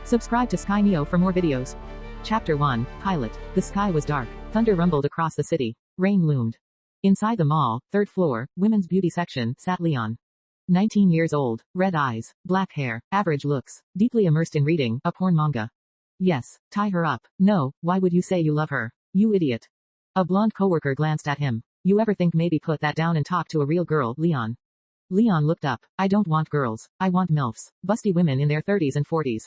Subscribe to Sky Neo for more videos. Chapter 1, Pilot. The sky was dark. Thunder rumbled across the city. Rain loomed. Inside the mall, third floor, women's beauty section, sat Leon. 19 years old, red eyes, black hair, average looks, deeply immersed in reading a porn manga. Yes, tie her up. No, why would you say you love her? You idiot. A blonde coworker glanced at him. You ever think maybe put that down and talk to a real girl, Leon? Leon looked up. I don't want girls. I want MILFs, busty women in their 30s and 40s.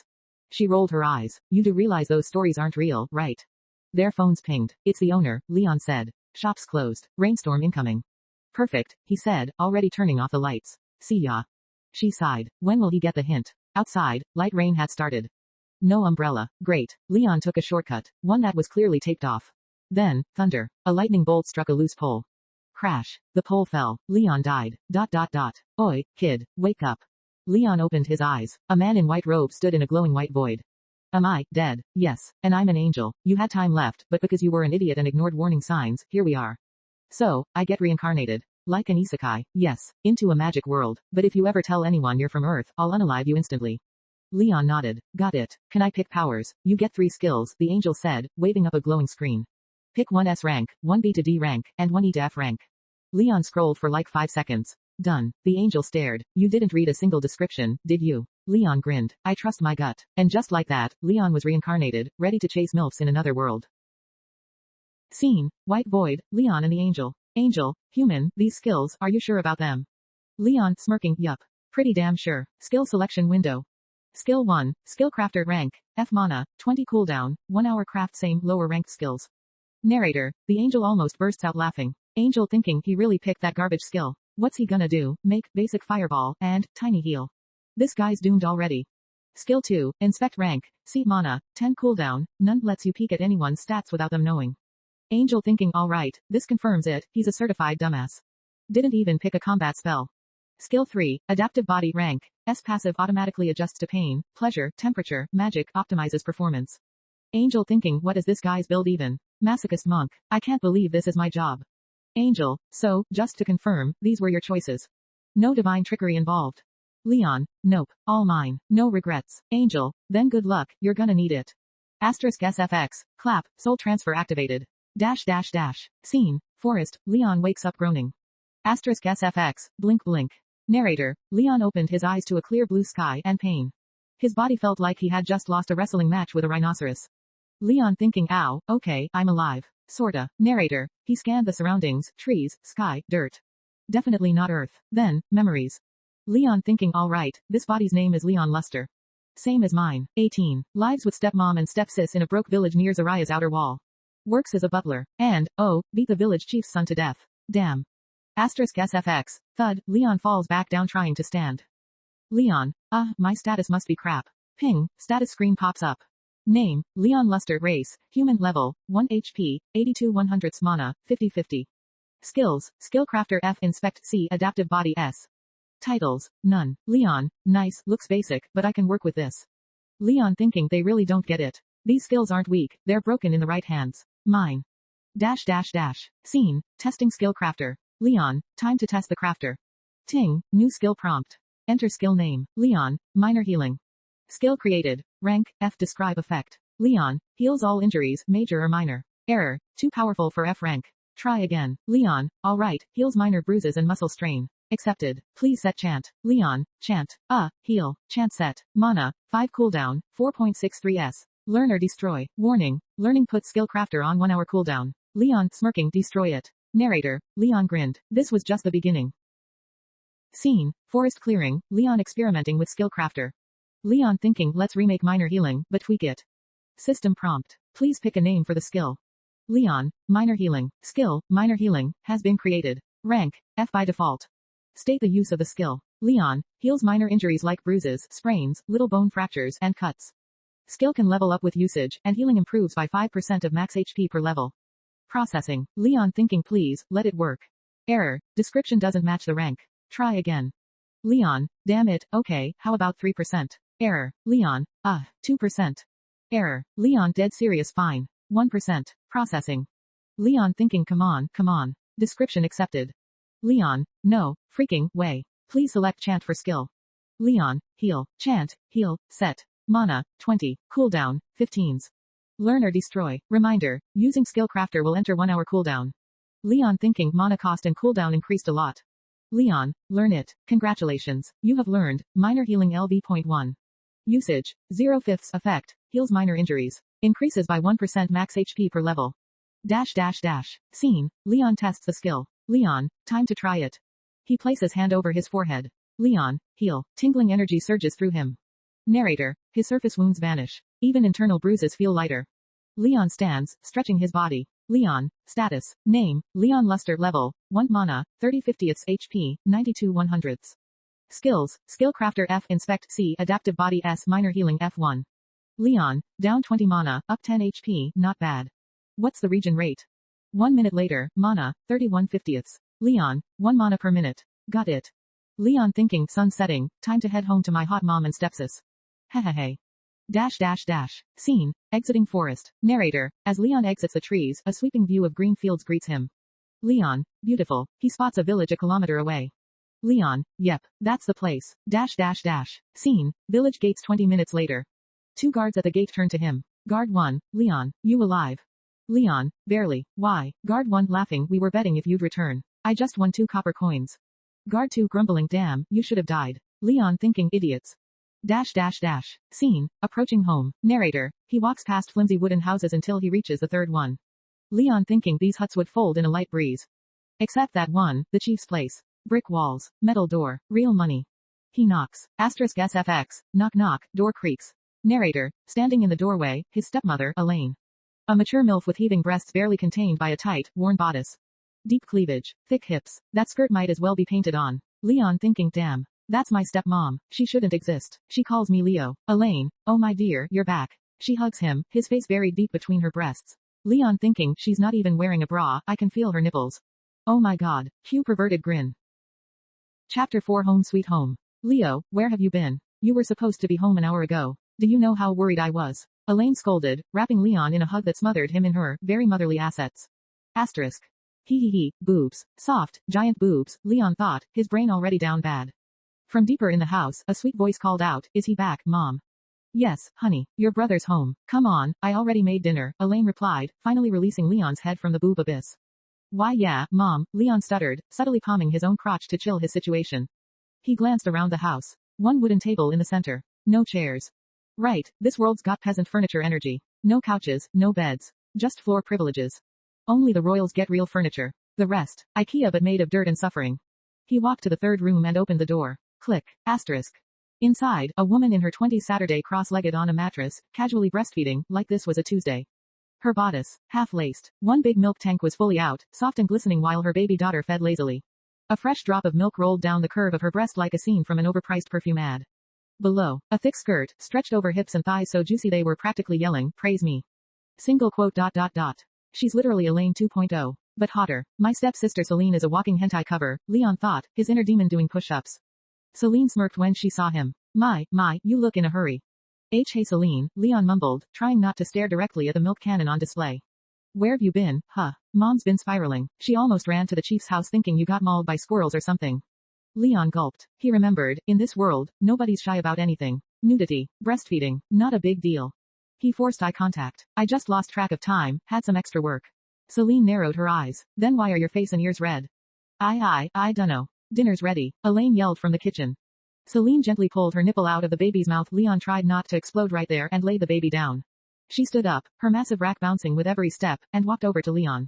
She rolled her eyes. You do realize those stories aren't real, right? Their phones pinged. It's the owner, Leon said. Shops closed. Rainstorm incoming. Perfect, he said, already turning off the lights. See ya. She sighed. When will he get the hint? Outside, light rain had started. No umbrella. Great. Leon took a shortcut, one that was clearly taped off. Then, thunder. A lightning bolt struck a loose pole. Crash. The pole fell. Leon died. ... Oi, kid, wake up. Leon opened his eyes. A man in white robe stood in a glowing white void. Am I dead? Yes, and I'm an angel. You had time left, but because you were an idiot and ignored warning signs, here we are. So, I get reincarnated. Like an isekai, yes, into a magic world, but if you ever tell anyone you're from Earth, I'll unalive you instantly. Leon nodded. Got it. Can I pick powers? You get 3 skills, the angel said, waving up a glowing screen. Pick 1 S rank, 1 B to D rank, and 1 E to F rank. Leon scrolled for like 5 seconds. Done. The angel stared. You didn't read a single description, did you? Leon grinned. I trust my gut. And just like that, Leon was reincarnated, ready to chase MILFs in another world. Scene. White void, Leon and the angel. Angel, human, these skills, are you sure about them? Leon, smirking, yup. Pretty damn sure. Skill selection window. Skill 1, Skill Crafter rank, F mana, 20 cooldown, 1 hour craft same lower ranked skills. Narrator, the angel almost bursts out laughing. Angel thinking he really picked that garbage skill. What's he gonna do? Make basic fireball, and tiny heal. This guy's doomed already. Skill 2, Inspect rank, C mana, 10 cooldown, none lets you peek at anyone's stats without them knowing. Angel thinking alright, this confirms it, he's a certified dumbass. Didn't even pick a combat spell. Skill 3, Adaptive body rank, S passive automatically adjusts to pain, pleasure, temperature, magic, optimizes performance. Angel thinking what is this guy's build even? Masochist monk, I can't believe this is my job. Angel, so, just to confirm, these were your choices. No divine trickery involved. Leon, nope, all mine, no regrets. Angel, then good luck, you're gonna need it. Asterisk SFX, clap, soul transfer activated. ... Scene, forest, Leon wakes up groaning. Asterisk SFX, blink blink. Narrator, Leon opened his eyes to a clear blue sky and pain. His body felt like he had just lost a wrestling match with a rhinoceros. Leon thinking ow, okay, I'm alive. Sorta. Narrator, he scanned the surroundings, trees, sky, dirt. Definitely not Earth. Then, memories. Leon thinking alright, this body's name is Leon Luster. Same as mine. 18. Lives with stepmom and stepsis in a broke village near Zariah's outer wall. Works as a butler. And, oh, beat the village chief's son to death. Damn. Asterisk SFX. Thud, Leon falls back down trying to stand. Leon. My status must be crap. Ping, status screen pops up. Name, Leon Luster. Race, human. Level, 1 HP, 82/100 mana, 50/50. Skills, Skill Crafter F. Inspect C. Adaptive body S. Titles, none. Leon, nice, looks basic, but I can work with this. Leon thinking they really don't get it. These skills aren't weak, they're broken in the right hands. Mine. ... Scene, testing Skill Crafter. Leon, time to test the crafter. Ting, new skill prompt. Enter skill name. Leon, minor healing. Skill created. Rank, F. Describe effect. Leon, heals all injuries, major or minor. Error, too powerful for F rank. Try again. Leon, alright, heals minor bruises and muscle strain. Accepted. Please set chant. Leon, chant. Heal. Chant set. Mana, 5 cooldown, 4.63 S. Learn or destroy. Warning, learning put Skill Crafter on 1 hour cooldown. Leon, smirking, destroy it. Narrator, Leon grinned. This was just the beginning. Scene, forest clearing, Leon experimenting with Skill Crafter. Leon thinking let's remake minor healing, but tweak it. System prompt. Please pick a name for the skill. Leon, minor healing. Skill, minor healing, has been created. Rank, F by default. State the use of the skill. Leon, heals minor injuries like bruises, sprains, little bone fractures, and cuts. Skill can level up with usage, and healing improves by 5% of max HP per level. Processing. Leon thinking please, let it work. Error, description doesn't match the rank. Try again. Leon, damn it, okay, how about 3%? Error. Leon, 2%. Error. Leon dead serious fine. 1%. Processing. Leon thinking come on. Description accepted. Leon, no, freaking way. Please select chant for skill. Leon, heal, chant, heal, set. Mana, 20. Cooldown, 15s. Learn or destroy. Reminder, using skill crafter will enter 1 hour cooldown. Leon thinking mana cost and cooldown increased a lot. Leon, learn it. Congratulations. You have learned, minor healing LV.1. Usage, 0/5 effect, heals minor injuries. Increases by 1% max HP per level. Scene, Leon tests the skill. Leon, time to try it. He places hand over his forehead. Leon, heal. Tingling energy surges through him. Narrator, his surface wounds vanish. Even internal bruises feel lighter. Leon stands, stretching his body. Leon, status, name, Leon Luster level, 1 mana, 30/50ths HP, 92 100ths. Skills, skill crafter F inspect C adaptive body S minor healing F1. Leon, down 20 mana, up 10 HP, not bad. What's the regen rate? 1 minute later, mana, 31/50ths. Leon, 1 mana per minute. Got it. Leon thinking sun setting, time to head home to my hot mom and stepsis. Hehehe. Scene, exiting forest. Narrator, as Leon exits the trees, a sweeping view of green fields greets him. Leon, beautiful. He spots a village a kilometer away. Leon, yep, that's the place. Scene, village gates 20 minutes later. 2 guards at the gate turn to him. Guard 1, Leon, you alive? Leon, barely. Why? Guard 1 laughing, we were betting if you'd return. I just won 2 copper coins. Guard 2 grumbling, damn, you should have died. Leon thinking, idiots. Scene, approaching home. Narrator, he walks past flimsy wooden houses until he reaches the 3rd one. Leon thinking these huts would fold in a light breeze. Except that one, the chief's place. Brick walls, metal door, real money. He knocks. *SFX, knock knock, door creaks. Narrator, standing in the doorway, his stepmother, Elaine. A mature MILF with heaving breasts barely contained by a tight, worn bodice. Deep cleavage, thick hips, that skirt might as well be painted on. Leon thinking, damn. That's my stepmom. She shouldn't exist. She calls me Leo. Elaine, oh my dear, you're back. She hugs him, his face buried deep between her breasts. Leon thinking, she's not even wearing a bra, I can feel her nipples. Oh my god. Cue perverted grin. Chapter 4 Home Sweet Home. Leo, where have you been? You were supposed to be home an hour ago. Do you know how worried I was? Elaine scolded, wrapping Leon in a hug that smothered him in her very motherly assets. Asterisk. He, boobs. Soft, giant boobs, Leon thought, his brain already down bad. From deeper in the house, a sweet voice called out, is he back, Mom? Yes, honey, your brother's home. Come on, I already made dinner, Elaine replied, finally releasing Leon's head from the boob abyss. Why yeah, Mom, Leon stuttered, subtly palming his own crotch to chill his situation. He glanced around the house. 1 wooden table in the center. No chairs. Right, this world's got peasant furniture energy. No couches, no beds. Just floor privileges. Only the royals get real furniture. The rest, IKEA but made of dirt and suffering. He walked to the 3rd room and opened the door. Click. Asterisk. Inside, a woman in her 20s Saturday cross-legged on a mattress, casually breastfeeding, like this was a Tuesday. Her bodice, half-laced. 1 big milk tank was fully out, soft and glistening while her baby daughter fed lazily. A fresh drop of milk rolled down the curve of her breast like a scene from an overpriced perfume ad. Below, a thick skirt, stretched over hips and thighs so juicy they were practically yelling, praise me. Single quote. She's literally Elaine 2.0. But hotter. My stepsister Celine is a walking hentai cover, Leon thought, his inner demon doing push-ups. Celine smirked when she saw him. My, you look in a hurry. Hey Celine, Leon mumbled, trying not to stare directly at the milk cannon on display. Where've you been, huh? Mom's been spiraling. She almost ran to the chief's house thinking you got mauled by squirrels or something. Leon gulped. He remembered, in this world, nobody's shy about anything. Nudity, breastfeeding, not a big deal. He forced eye contact. I just lost track of time, had some extra work. Celine narrowed her eyes. Then why are your face and ears red? I dunno. Dinner's ready, Elaine yelled from the kitchen. Celine gently pulled her nipple out of the baby's mouth. Leon tried not to explode right there and laid the baby down. She stood up, her massive rack bouncing with every step, and walked over to Leon.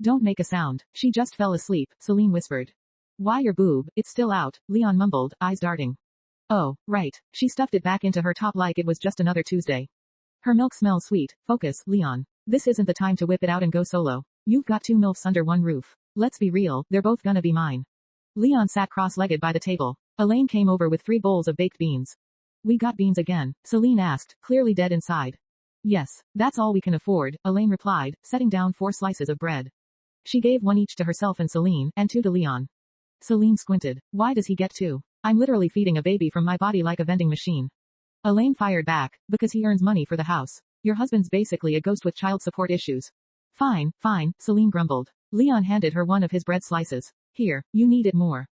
Don't make a sound. She just fell asleep, Celine whispered. Why your boob? It's still out, Leon mumbled, eyes darting. Oh, right. She stuffed it back into her top like it was just another Tuesday. Her milk smells sweet. Focus, Leon. This isn't the time to whip it out and go solo. You've got 2 MILFs under one roof. Let's be real, they're both gonna be mine. Leon sat cross-legged by the table. Elaine came over with 3 bowls of baked beans. We got beans again? Celine asked, clearly dead inside. Yes, that's all we can afford, Elaine replied, setting down 4 slices of bread. She gave 1 each to herself and Celine, and 2 to Leon. Celine squinted. Why does he get 2? I'm literally feeding a baby from my body like a vending machine. Elaine fired back, because he earns money for the house. Your husband's basically a ghost with child support issues. Fine, Celine grumbled. Leon handed her 1 of his bread slices. Here, you need it more.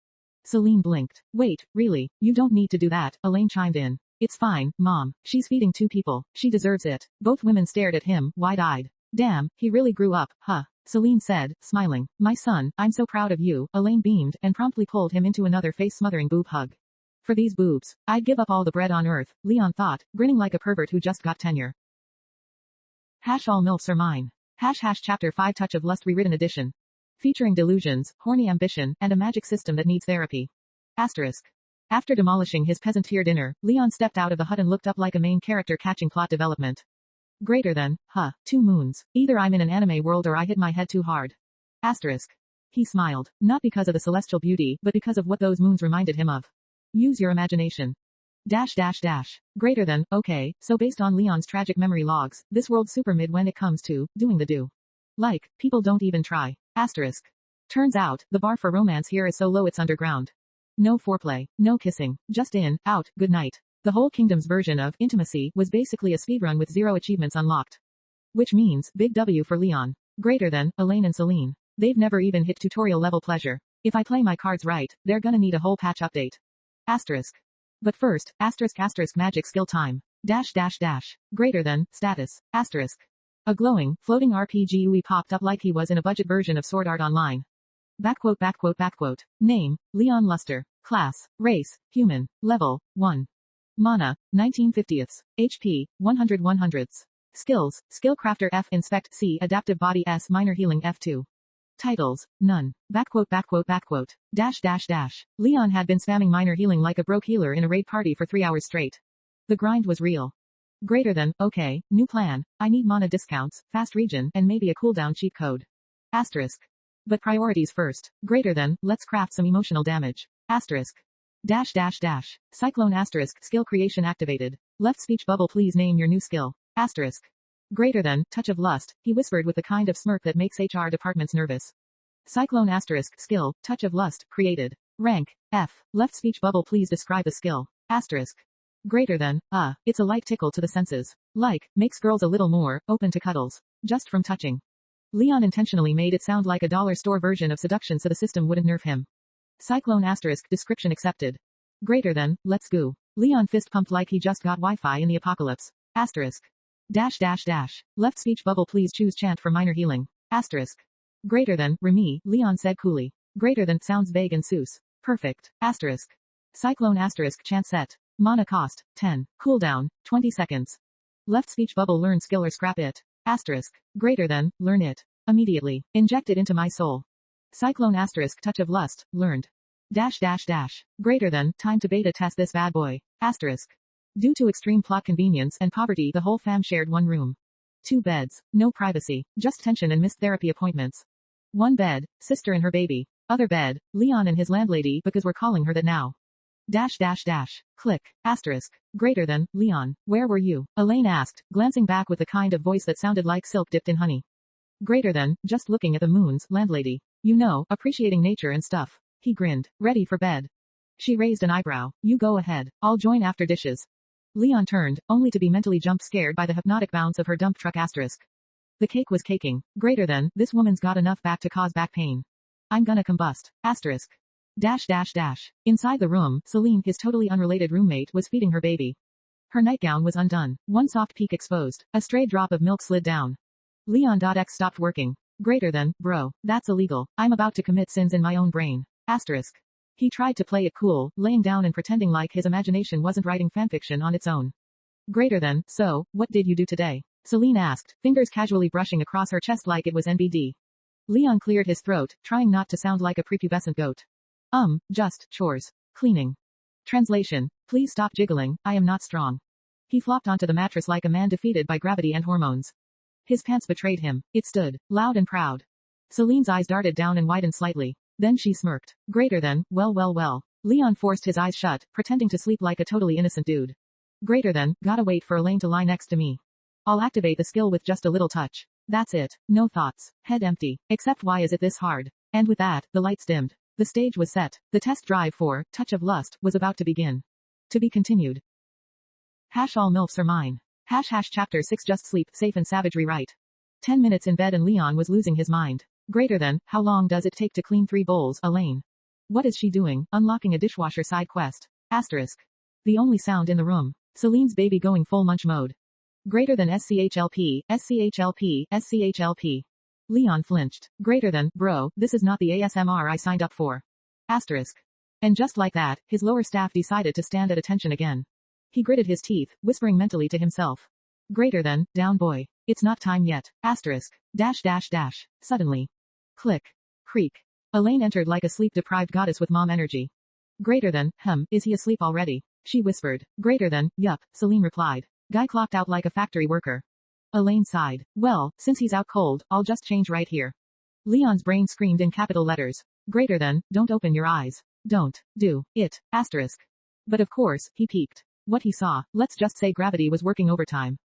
Celine blinked. Wait, really, you don't need to do that, Elaine chimed in. It's fine, Mom. She's feeding 2 people. She deserves it. Both women stared at him, wide-eyed. Damn, he really grew up, huh? Celine said, smiling. My son, I'm so proud of you. Elaine beamed and promptly pulled him into another face-smothering boob hug. For these boobs, I'd give up all the bread on earth, Leon thought, grinning like a pervert who just got tenure. All MILFs are mine. Chapter 5 Touch of Lust Rewritten Edition. Featuring delusions, horny ambition, and a magic system that needs therapy. Asterisk. After demolishing his peasant-tier dinner, Leon stepped out of the hut and looked up like a main character catching plot development. Greater than, 2 moons. Either I'm in an anime world or I hit my head too hard. Asterisk. He smiled, not because of the celestial beauty, but because of what those moons reminded him of. Use your imagination. Greater than, okay, so based on Leon's tragic memory logs, this world's super mid when it comes to doing the do. Like, people don't even try. Asterisk. Turns out, the bar for romance here is so low it's underground. No foreplay, no kissing, just in, out, good night. The whole kingdom's version of intimacy was basically a speedrun with 0 achievements unlocked. Which means, big W for Leon. Greater than, Elaine and Celine. They've never even hit tutorial level pleasure. If I play my cards right, they're gonna need a whole patch update. Asterisk. But first, asterisk magic skill time. Greater than, status, asterisk. A glowing, floating RPG UI popped up like he was in a budget version of Sword Art Online. Backquote. Name, Leon Luster. Class, race, human. Level, 1. Mana, 1950ths. HP, 100/100ths. Skills, Skillcrafter F Inspect C Adaptive Body S Minor Healing F2. Titles, none. Backquote. Leon had been spamming minor healing like a broke healer in a raid party for 3 hours straight. The grind was real. Greater than, okay, new plan. I need mana discounts, fast regen, and maybe a cooldown cheat code. Asterisk. But priorities first. Greater than, let's craft some emotional damage. Asterisk. Cyclone asterisk skill creation activated. Left speech bubble please name your new skill. Asterisk. Greater than, touch of lust, he whispered with the kind of smirk that makes HR departments nervous. Cyclone asterisk skill, touch of lust, created. Rank, F. Left speech bubble please describe the skill. Asterisk. Greater than, it's a light tickle to the senses. Like, makes girls a little more, open to cuddles. Just from touching. Leon intentionally made it sound like a dollar store version of seduction so the system wouldn't nerve him. Cyclone asterisk description accepted. Greater than, let's go. Leon fist pumped like he just got Wi-Fi in the apocalypse. Asterisk. Left speech bubble please choose chant for minor healing. Asterisk. Greater than, Remy, Leon said coolly. Greater than sounds vague and Seuss. Perfect. Asterisk. Cyclone asterisk chant set. Mana cost, 10. Cooldown, 20 seconds. Left speech bubble learn skill or scrap it. Asterisk. Greater than, learn it. Immediately. Inject it into my soul. Cyclone asterisk touch of lust, learned. Greater than, time to beta test this bad boy. Asterisk. Due to extreme plot convenience and poverty the whole fam shared one room. 2 beds, no privacy, just tension and missed therapy appointments. 1 bed, sister and her baby. Other bed, Leon and his landlady because we're calling her that now. Click, asterisk. Greater than, Leon, where were you? Elaine asked, glancing back with the kind of voice that sounded like silk dipped in honey. Greater than, just looking at the moons, landlady. You know, appreciating nature and stuff. He grinned, ready for bed. She raised an eyebrow. You go ahead, I'll join after dishes. Leon turned, only to be mentally jump scared by the hypnotic bounce of her dump truck asterisk. The cake was caking. Greater than, this woman's got enough back to cause back pain. I'm gonna combust. Asterisk. Inside the room, Celine, his totally unrelated roommate, was feeding her baby. Her nightgown was undone. One soft peak exposed. A stray drop of milk slid down. Leon.x stopped working. Greater than, bro, that's illegal. I'm about to commit sins in my own brain. Asterisk. He tried to play it cool, laying down and pretending like his imagination wasn't writing fanfiction on its own. Greater than, so, what did you do today? Celine asked, fingers casually brushing across her chest like it was NBD. Leon cleared his throat, trying not to sound like a prepubescent goat. Just, chores. Cleaning. Translation. Please stop jiggling, I am not strong. He flopped onto the mattress like a man defeated by gravity and hormones. His pants betrayed him. It stood, loud and proud. Celine's eyes darted down and widened slightly. Then she smirked. Greater than, well. Leon forced his eyes shut, pretending to sleep like a totally innocent dude. Greater than, gotta wait for Elaine to lie next to me. I'll activate the skill with just a little touch. That's it. No thoughts. Head empty. Except why is it this hard? And with that, the lights dimmed. The stage was set. The test drive for Touch of Lust was about to begin. To be continued. All MILFs are mine. Chapter 6 Just sleep, safe and savagery right. 10 minutes in bed and Leon was losing his mind. Greater than, how long does it take to clean 3 bowls, Elaine? What is she doing? Unlocking a dishwasher side quest. Asterisk. The only sound in the room. Celine's baby going full munch mode. Greater than SCHLP, SCHLP, SCHLP. Leon flinched. Greater than, bro, this is not the ASMR I signed up for. Asterisk. And just like that, his lower staff decided to stand at attention again. He gritted his teeth, whispering mentally to himself. Greater than, down boy. It's not time yet. Asterisk. Dash dash dash. Suddenly. Click. Creak. Elaine entered like a sleep-deprived goddess with mom energy. Greater than, is he asleep already? She whispered. Greater than, yup, Celine replied. Guy clocked out like a factory worker. Elaine sighed. Well, since he's out cold, I'll just change right here. Leon's brain screamed in capital letters. Greater than, don't open your eyes. Don't do it. Asterisk. But of course, he peeked. What he saw, let's just say gravity was working overtime.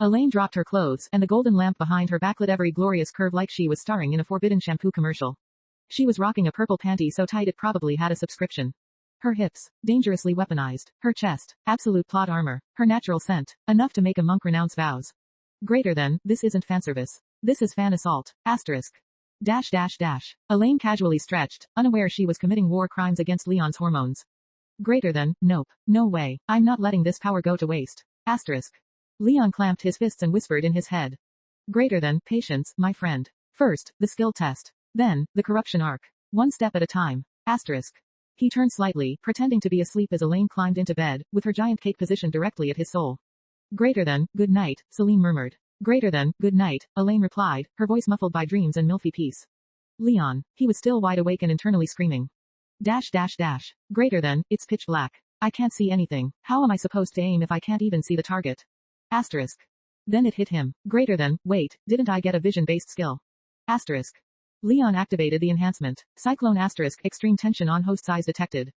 Elaine dropped her clothes, and the golden lamp behind her backlit every glorious curve like she was starring in a Forbidden shampoo commercial. She was rocking a purple panty so tight it probably had a subscription. Her hips, dangerously weaponized. Her chest, absolute plot armor. Her natural scent, enough to make a monk renounce vows. Greater than, this isn't fanservice. This is fan assault. Asterisk. Dash dash dash. Elaine casually stretched, unaware she was committing war crimes against Leon's hormones. Greater than, nope. No way. I'm not letting this power go to waste. Asterisk. Leon clamped his fists and whispered in his head. Greater than, patience, my friend. First, the skill test. Then, the corruption arc. One step at a time. Asterisk. He turned slightly, pretending to be asleep as Elaine climbed into bed, with her giant cake positioned directly at his soul. Greater than, good night, Celine murmured. Greater than, good night, Elaine replied, her voice muffled by dreams and milfy peace. Leon. He was still wide awake and internally screaming. Dash dash dash. Greater than, it's pitch black. I can't see anything. How am I supposed to aim if I can't even see the target? Asterisk. Then it hit him. Greater than, wait, didn't I get a vision-based skill? Asterisk. Leon activated the enhancement. Cyclone asterisk extreme tension on host size detected.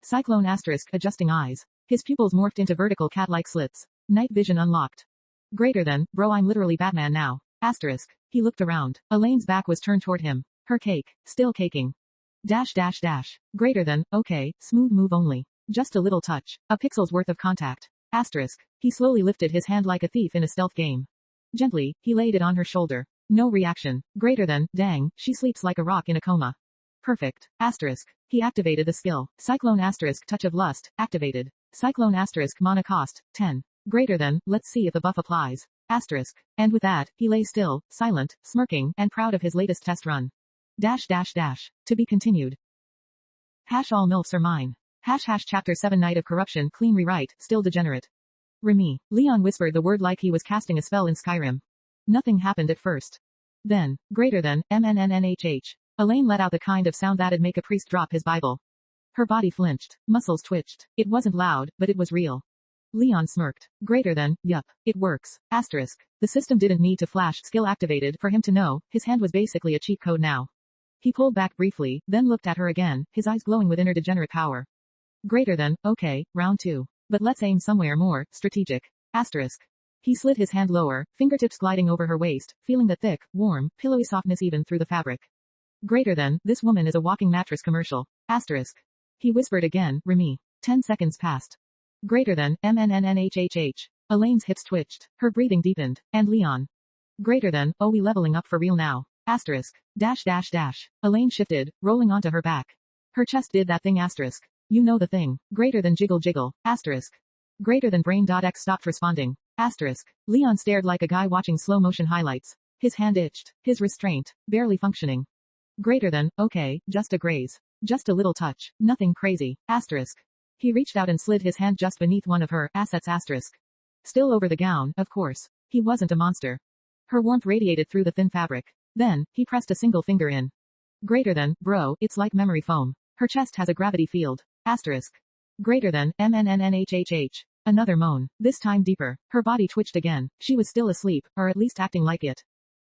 Cyclone asterisk adjusting eyes. His pupils morphed into vertical cat-like slits. Night vision unlocked. Greater than, bro I'm literally Batman now. Asterisk. He looked around. Elaine's back was turned toward him. Her cake. Still caking. Dash dash dash. Greater than, okay, smooth move only. Just a little touch. A pixel's worth of contact. Asterisk. He slowly lifted his hand like a thief in a stealth game. Gently, he laid it on her shoulder. No reaction. Greater than, dang, she sleeps like a rock in a coma. Perfect. Asterisk. He activated the skill. Cyclone asterisk touch of lust, activated. Cyclone asterisk mana cost, 10. Greater than, let's see if the buff applies. Asterisk. And with that, he lay still, silent, smirking, and proud of his latest test run. Dash dash dash. To be continued. Hash all milfs are mine. Hash hash chapter 7 Night of Corruption clean rewrite, still degenerate. Remy. Leon whispered the word like he was casting a spell in Skyrim. Nothing happened at first. Then, greater than, MNNNHH. Elaine let out the kind of sound that'd make a priest drop his Bible. Her body flinched. Muscles twitched. It wasn't loud, but it was real. Leon smirked. Greater than, yup, it works. Asterisk. The system didn't need to flash skill activated for him to know, his hand was basically a cheat code now. He pulled back briefly, then looked at her again, his eyes glowing with inner degenerate power. Greater than, okay, round 2. But let's aim somewhere more strategic. Asterisk. He slid his hand lower, fingertips gliding over her waist, feeling the thick, warm, pillowy softness even through the fabric. Greater than, this woman is a walking mattress commercial. Asterisk. He whispered again, Remy. 10 seconds passed. Greater than, MNNNHHH. Elaine's hips twitched, her breathing deepened, and Leon. Greater than, oh we leveling up for real now. Asterisk. Dash dash dash. Elaine shifted, rolling onto her back. Her chest did that thing asterisk. You know the thing. Greater than jiggle jiggle. Asterisk. Greater than brain.x stopped responding. Asterisk. Leon stared like a guy watching slow motion highlights. His hand itched. His restraint. Barely functioning. Greater than, okay, just a graze. Just a little touch. Nothing crazy. Asterisk. He reached out and slid his hand just beneath one of her assets asterisk. Still over the gown, of course. He wasn't a monster. Her warmth radiated through the thin fabric. Then, he pressed a single finger in. Greater than, bro, it's like memory foam. Her chest has a gravity field. Asterisk. Greater than, MNNNHHH. Another moan. This time deeper. Her body twitched again. She was still asleep, or at least acting like it.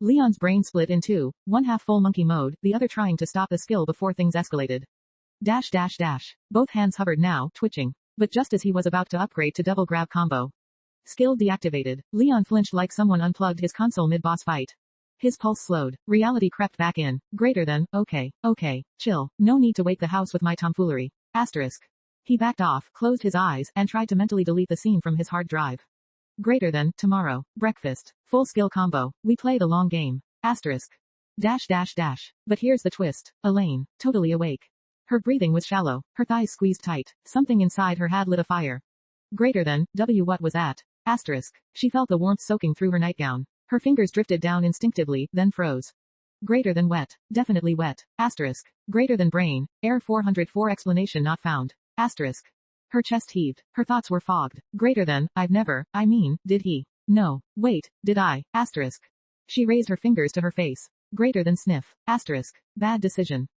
Leon's brain split in two, one half full monkey mode, the other trying to stop the skill before things escalated. Dash dash dash. Both hands hovered now, twitching. But just as he was about to upgrade to double grab combo. Skill deactivated. Leon flinched like someone unplugged his console mid-boss fight. His pulse slowed. Reality crept back in. Greater than, okay, chill. No need to wake the house with my tomfoolery. Asterisk. He backed off, closed his eyes, and tried to mentally delete the scene from his hard drive. Greater than, tomorrow. Breakfast. Full skill combo. We play the long game. Asterisk. Dash dash dash. But here's the twist. Elaine. Totally awake. Her breathing was shallow. Her thighs squeezed tight. Something inside her had lit a fire. Greater than, what was that? Asterisk. She felt the warmth soaking through her nightgown. Her fingers drifted down instinctively, then froze. Greater than wet. Definitely wet. Asterisk. Greater than brain. Error 404 explanation not found. Asterisk. Her chest heaved. Her thoughts were fogged. Greater than, did he? No. Wait, did I? Asterisk. She raised her fingers to her face. Greater than sniff. Asterisk. Bad decision.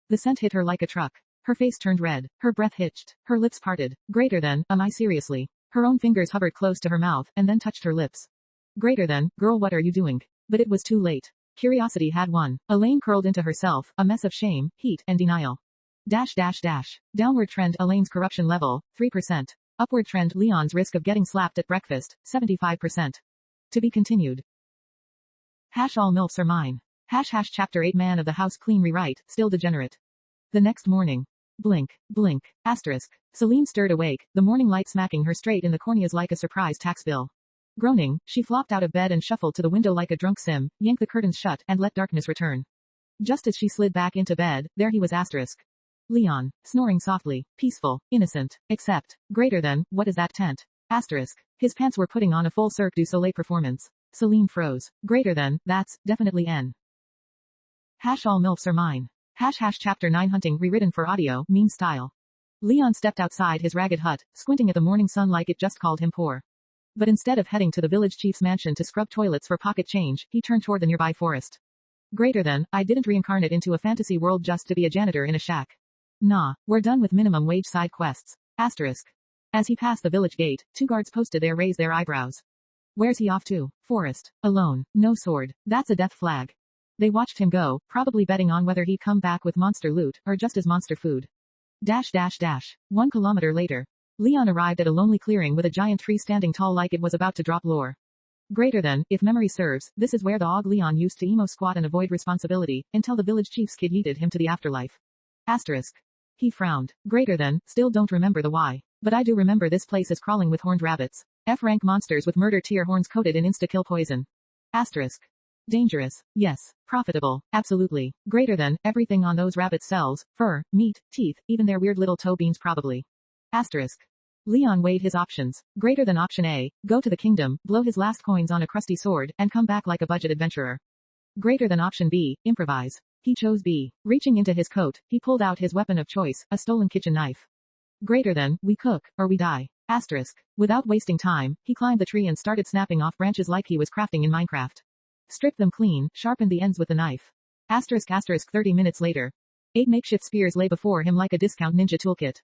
The scent hit her like a truck. Her face turned red. Her breath hitched. Her lips parted. Greater than, am I seriously? Her own fingers hovered close to her mouth and then touched her lips. Greater than, girl, what are you doing? But it was too late. Curiosity had won. Elaine curled into herself, a mess of shame, heat, and denial. Downward trend Elaine's corruption level, 3%. Upward trend Leon's risk of getting slapped at breakfast, 75%. To be continued. All MILFs are mine. Chapter 8 Man of the House Clean Rewrite, still degenerate. The next morning. Blink. Asterisk. Celine stirred awake, the morning light smacking her straight in the corneas like a surprise tax bill. Groaning, she flopped out of bed and shuffled to the window like a drunk sim, yanked the curtains shut, and let darkness return. Just as she slid back into bed, there he was. Asterisk. Leon, snoring softly, peaceful, innocent, except, greater than, what is that tent? Asterisk. His pants were putting on a full Cirque du Soleil performance. Celine froze. Greater than, that's, definitely N. All MILFs are mine. Chapter 9 Hunting rewritten for audio, meme style. Leon stepped outside his ragged hut, squinting at the morning sun like it just called him poor. But instead of heading to the village chief's mansion to scrub toilets for pocket change, he turned toward the nearby forest. Greater than, I didn't reincarnate into a fantasy world just to be a janitor in a shack. Nah, we're done with minimum wage side quests. Asterisk. As he passed the village gate, 2 guards posted there raised their eyebrows. Where's he off to? Forest. Alone. No sword. That's a death flag. They watched him go, probably betting on whether he'd come back with monster loot, or just as monster food. 1 kilometer later. Leon arrived at a lonely clearing with a giant tree standing tall like it was about to drop lore. Greater than, if memory serves, this is where the Og Leon used to emo squat and avoid responsibility, until the village chief's kid yeeted him to the afterlife. Asterisk. He frowned. Greater than, still don't remember the why. But I do remember this place is crawling with horned rabbits. F-rank monsters with murder tier horns coated in insta-kill poison. Asterisk. Dangerous. Yes. Profitable. Absolutely. Greater than, everything on those rabbits sells, fur, meat, teeth, even their weird little toe beans probably. Asterisk. Leon weighed his options. Greater than option A, go to the kingdom, blow his last coins on a crusty sword, and come back like a budget adventurer. Greater than option B, improvise. He chose B. Reaching into his coat, he pulled out his weapon of choice, a stolen kitchen knife. Greater than, we cook, or we die. Asterisk. Without wasting time, he climbed the tree and started snapping off branches like he was crafting in Minecraft. Stripped them clean, sharpened the ends with the knife. Asterisk 30 minutes later. 8 makeshift spears lay before him like a discount ninja toolkit.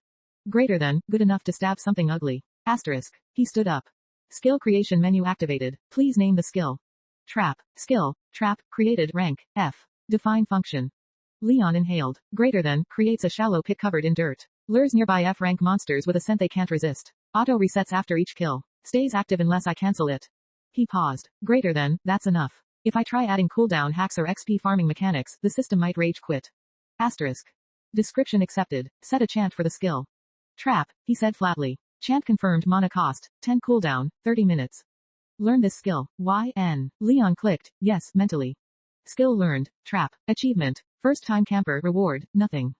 Greater than, good enough to stab something ugly. Asterisk. He stood up. Skill creation menu activated. Please name the skill. Trap. Skill. Trap. Created. Rank. F. Define function. Leon inhaled. Greater than, creates a shallow pit covered in dirt. Lures nearby F-rank monsters with a scent they can't resist. Auto resets after each kill. Stays active unless I cancel it. He paused. Greater than, that's enough. If I try adding cooldown hacks or XP farming mechanics, the system might rage quit. Asterisk. Description accepted. Set a chant for the skill. Trap, he said flatly. Chant confirmed. Mana cost, 10 cooldown, 30 minutes. Learn this skill. YN. Leon clicked, yes, mentally. Skill learned. Trap. Achievement. First time camper. Reward, nothing.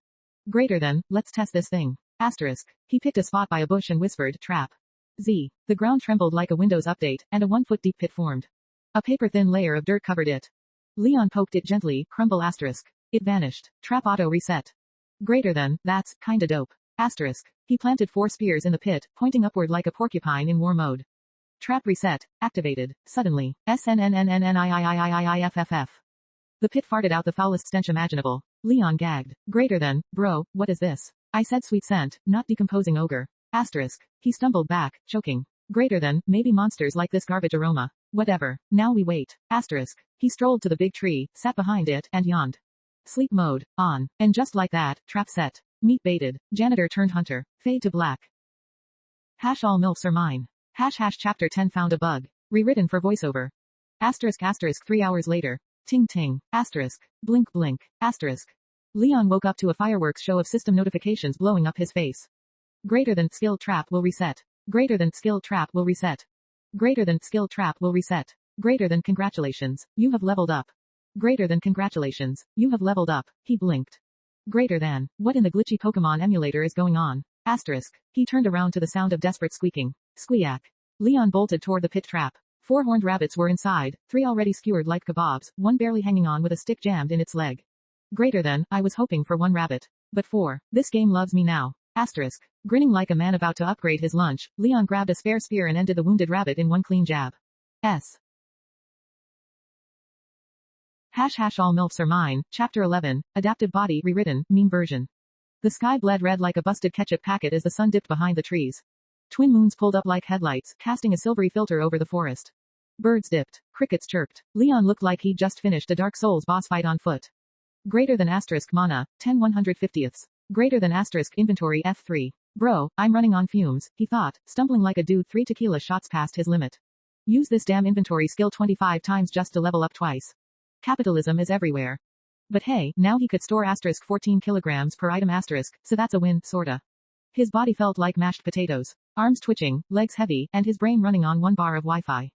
Greater than, let's test this thing. Asterisk. He picked a spot by a bush and whispered, trap. Z. The ground trembled like a Windows update, and a 1-foot deep pit formed. A paper-thin layer of dirt covered it. Leon poked it gently, crumble asterisk. It vanished. Trap auto reset. Greater than, that's, kinda dope. Asterisk. He planted 4 spears in the pit, pointing upward like a porcupine in war mode. Trap reset. Activated. Suddenly. SNNNNNIIIIIIFFF. The pit farted out the foulest stench imaginable. Leon gagged. Greater than, bro, what is this? I said sweet scent, not decomposing ogre. Asterisk. He stumbled back, choking. Greater than, maybe monsters like this garbage aroma. Whatever. Now we wait. Asterisk. He strolled to the big tree, sat behind it, and yawned. Sleep mode. On. And just like that, trap set. Meat baited. Janitor turned hunter. Fade to black. All MILFs are mine. Chapter 10 found a bug. Rewritten for voiceover. Asterisk 3 hours later. Ting ting. Asterisk. Blink blink. Asterisk. Leon woke up to a fireworks show of system notifications blowing up his face. Greater than, skill trap will reset. Greater than, skill trap will reset. Greater than, skill trap will reset. Greater than, congratulations. You have leveled up. Greater than, congratulations. You have leveled up. He blinked. Greater than, what in the glitchy Pokemon emulator is going on? Asterisk. He turned around to the sound of desperate squeaking. Squeak. Leon bolted toward the pit trap. 4 horned rabbits were inside, 3 already skewered like kebabs, 1 barely hanging on with a stick jammed in its leg. Greater than, I was hoping for 1 rabbit. But 4. This game loves me now. Asterisk. Grinning like a man about to upgrade his lunch, Leon grabbed a spare spear and ended the wounded rabbit in 1 clean jab. All Milfs are mine, Chapter 11, Adaptive Body Rewritten, Meme Version. The sky bled red like a busted ketchup packet as the sun dipped behind the trees. Twin moons pulled up like headlights, casting a silvery filter over the forest. Birds dipped. Crickets chirped. Leon looked like he'd just finished a Dark Souls boss fight on foot. Greater than asterisk mana, 10 150ths. Greater than asterisk inventory F3. Bro, I'm running on fumes, he thought, stumbling like a dude 3 tequila shots past his limit. Use this damn inventory skill 25 times just to level up twice. Capitalism is everywhere. But hey, now he could store asterisk 14 kilograms per item asterisk, so that's a win, sorta. His body felt like mashed potatoes. Arms twitching, legs heavy, and his brain running on 1 bar of Wi-Fi.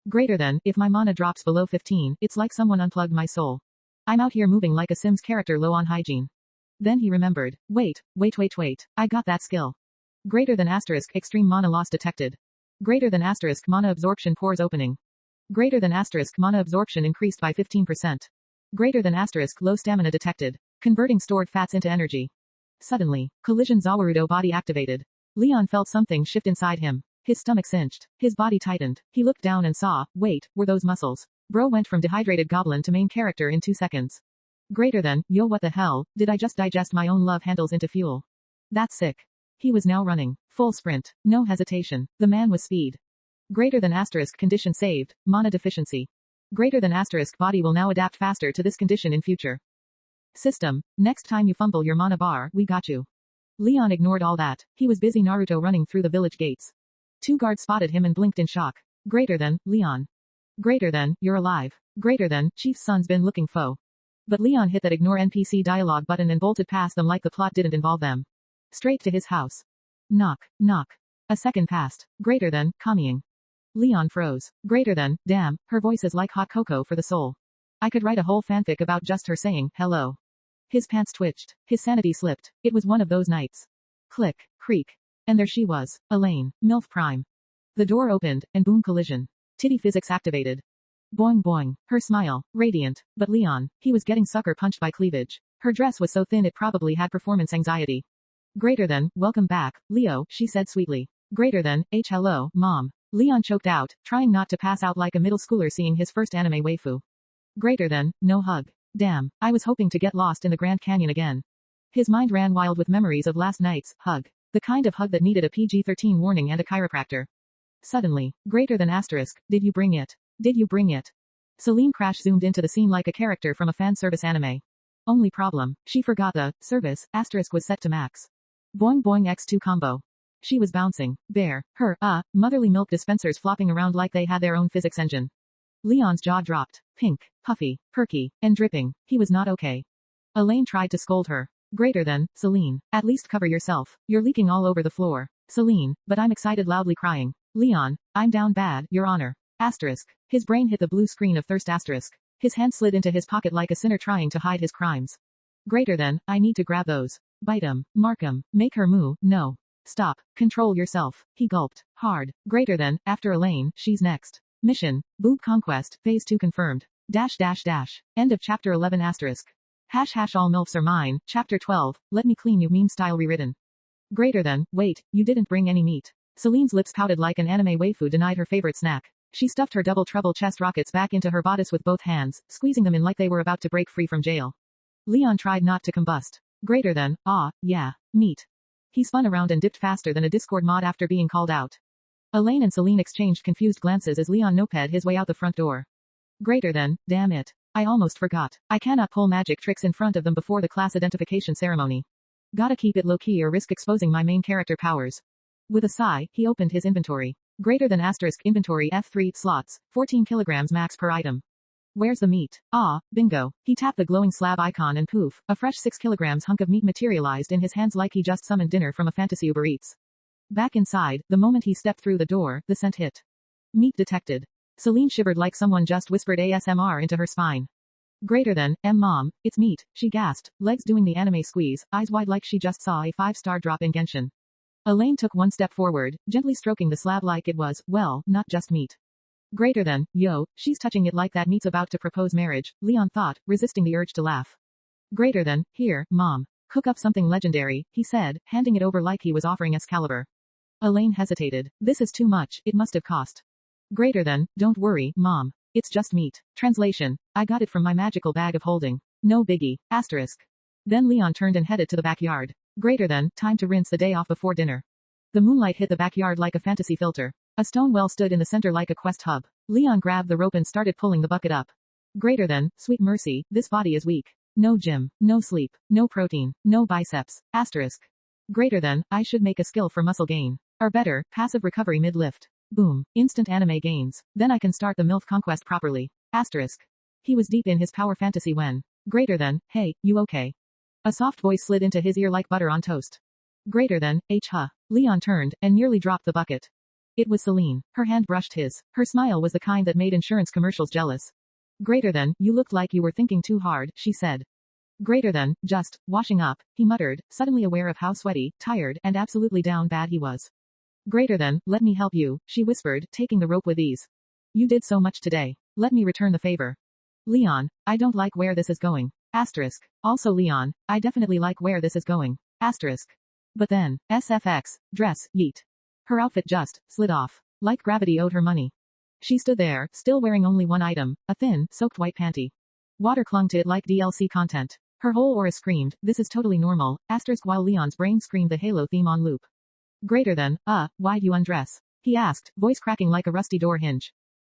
Greater than, if my mana drops below 15, it's like someone unplugged my soul. I'm out here moving like a Sims character low on hygiene. Then he remembered. Wait, I got that skill. Greater than asterisk extreme mana loss detected. Greater than asterisk mana absorption pores opening. Greater than asterisk mana absorption increased by 15%. Greater than asterisk low stamina detected. Converting stored fats into energy. Suddenly, collision Zawarudo body activated. Leon felt something shift inside him. His stomach cinched. His body tightened. He looked down and saw, wait, were those muscles? Bro went from dehydrated goblin to main character in 2 seconds. Greater than, yo what the hell, did I just digest my own love handles into fuel? That's sick. He was now running. Full sprint. No hesitation. The man was speed. Greater than asterisk condition saved, mana deficiency. Greater than asterisk body will now adapt faster to this condition in future. System, next time you fumble your mana bar, we got you. Leon ignored all that. He was busy Naruto running through the village gates. 2 guards spotted him and blinked in shock. Greater than, Leon. Greater than, you're alive. Greater than, Chief's son's been looking foe. But Leon hit that ignore NPC dialogue button and bolted past them like the plot didn't involve them. Straight to his house. Knock, knock. A second passed. Greater than, Kamiing. Leon froze. Greater than, damn, her voice is like hot cocoa for the soul. I could write a whole fanfic about just her saying, hello. His pants twitched. His sanity slipped. It was one of those nights. Click, creak. And there she was. Elaine, MILF Prime. The door opened, and boom collision. Titty physics activated. Boing boing. Her smile. Radiant. But Leon, he was getting sucker punched by cleavage. Her dress was so thin it probably had performance anxiety. Greater than, welcome back, Leo, she said sweetly. Greater than, hello, mom. Leon choked out, trying not to pass out like a middle schooler seeing his first anime waifu. Greater than, no hug. Damn, I was hoping to get lost in the Grand Canyon again. His mind ran wild with memories of last night's hug. The kind of hug that needed a PG-13 warning and a chiropractor. Suddenly, greater than asterisk, did you bring it? Did you bring it? Celine crash zoomed into the scene like a character from a fan service anime. Only problem, she forgot the service asterisk was set to max. Boing boing x2 combo. She was bouncing. There. Her, motherly milk dispensers flopping around like they had their own physics engine. Leon's jaw dropped. Pink, puffy, perky, and dripping. He was not okay. Elaine tried to scold her. Greater than, Celine. At least cover yourself. You're leaking all over the floor. Celine, but I'm excited loudly crying. Leon, I'm down bad, Your Honor. Asterisk. His brain hit the blue screen of thirst asterisk. His hand slid into his pocket like a sinner trying to hide his crimes. Greater than, I need to grab those. Bite 'em. Mark 'em. Make her moo, no. Stop. Control yourself. He gulped. Hard. Greater than, after Elaine, she's next. Mission. Boob Conquest, Phase 2 confirmed. End of Chapter 11 asterisk. All Milfs are mine, Chapter 12, Let Me Clean You meme style rewritten. Greater than, wait, you didn't bring any meat. Celine's lips pouted like an anime waifu denied her favorite snack. She stuffed her double treble chest rockets back into her bodice with both hands, squeezing them in like they were about to break free from jail. Leon tried not to combust. Greater than, yeah, meat. He spun around and dipped faster than a Discord mod after being called out. Elaine and Celine exchanged confused glances as Leon noped his way out the front door. Greater than, damn it. I almost forgot. I cannot pull magic tricks in front of them before the class identification ceremony. Gotta keep it low-key or risk exposing my main character powers. With a sigh, he opened his inventory. Greater than asterisk inventory F3 slots, 14 kilograms max per item. Where's the meat? Bingo. He tapped the glowing slab icon and poof, a fresh 6 kilograms hunk of meat materialized in his hands like he just summoned dinner from a fantasy Uber Eats. Back inside, the moment he stepped through the door, the scent hit. Meat detected. Celine shivered like someone just whispered ASMR into her spine. Greater than, mom, it's meat, she gasped, legs doing the anime squeeze, eyes wide like she just saw a 5-star drop in Genshin. Elaine took one step forward, gently stroking the slab like it was, well, not just meat. Greater than, yo, she's touching it like that meat's about to propose marriage, Leon thought, resisting the urge to laugh. Greater than, here, Mom. Cook up something legendary, he said, handing it over like he was offering Excalibur. Elaine hesitated. This is too much, it must have cost. Greater than, don't worry, Mom. It's just meat. Translation. I got it from my magical bag of holding. No biggie. Asterisk. Then Leon turned and headed to the backyard. Greater than, time to rinse the day off before dinner. The moonlight hit the backyard like a fantasy filter. A stone well stood in the center like a quest hub. Leon grabbed the rope and started pulling the bucket up. Greater than, sweet mercy, this body is weak. No gym, no sleep, no protein, no biceps. Asterisk. Greater than, I should make a skill for muscle gain. Or better, passive recovery mid-lift. Boom. Instant anime gains. Then I can start the MILF conquest properly. Asterisk. He was deep in his power fantasy when. Greater than, hey, you okay? A soft voice slid into his ear like butter on toast. Greater than, huh. Leon turned, and nearly dropped the bucket. It was Celine. Her hand brushed his. Her smile was the kind that made insurance commercials jealous. Greater than, you looked like you were thinking too hard, she said. Greater than, just, washing up, he muttered, suddenly aware of how sweaty, tired, and absolutely down bad he was. Greater than, let me help you, she whispered, taking the rope with ease. You did so much today. Let me return the favor. Leon, I don't like where this is going. Asterisk. Also Leon, I definitely like where this is going. Asterisk. But then, SFX, dress, yeet. Her outfit just, slid off. Like gravity owed her money. She stood there, still wearing only one item, a thin, soaked white panty. Water clung to it like DLC content. Her whole aura screamed, this is totally normal, asterisk while Leon's brain screamed the Halo theme on loop. Greater than, why'd you undress? He asked, voice cracking like a rusty door hinge.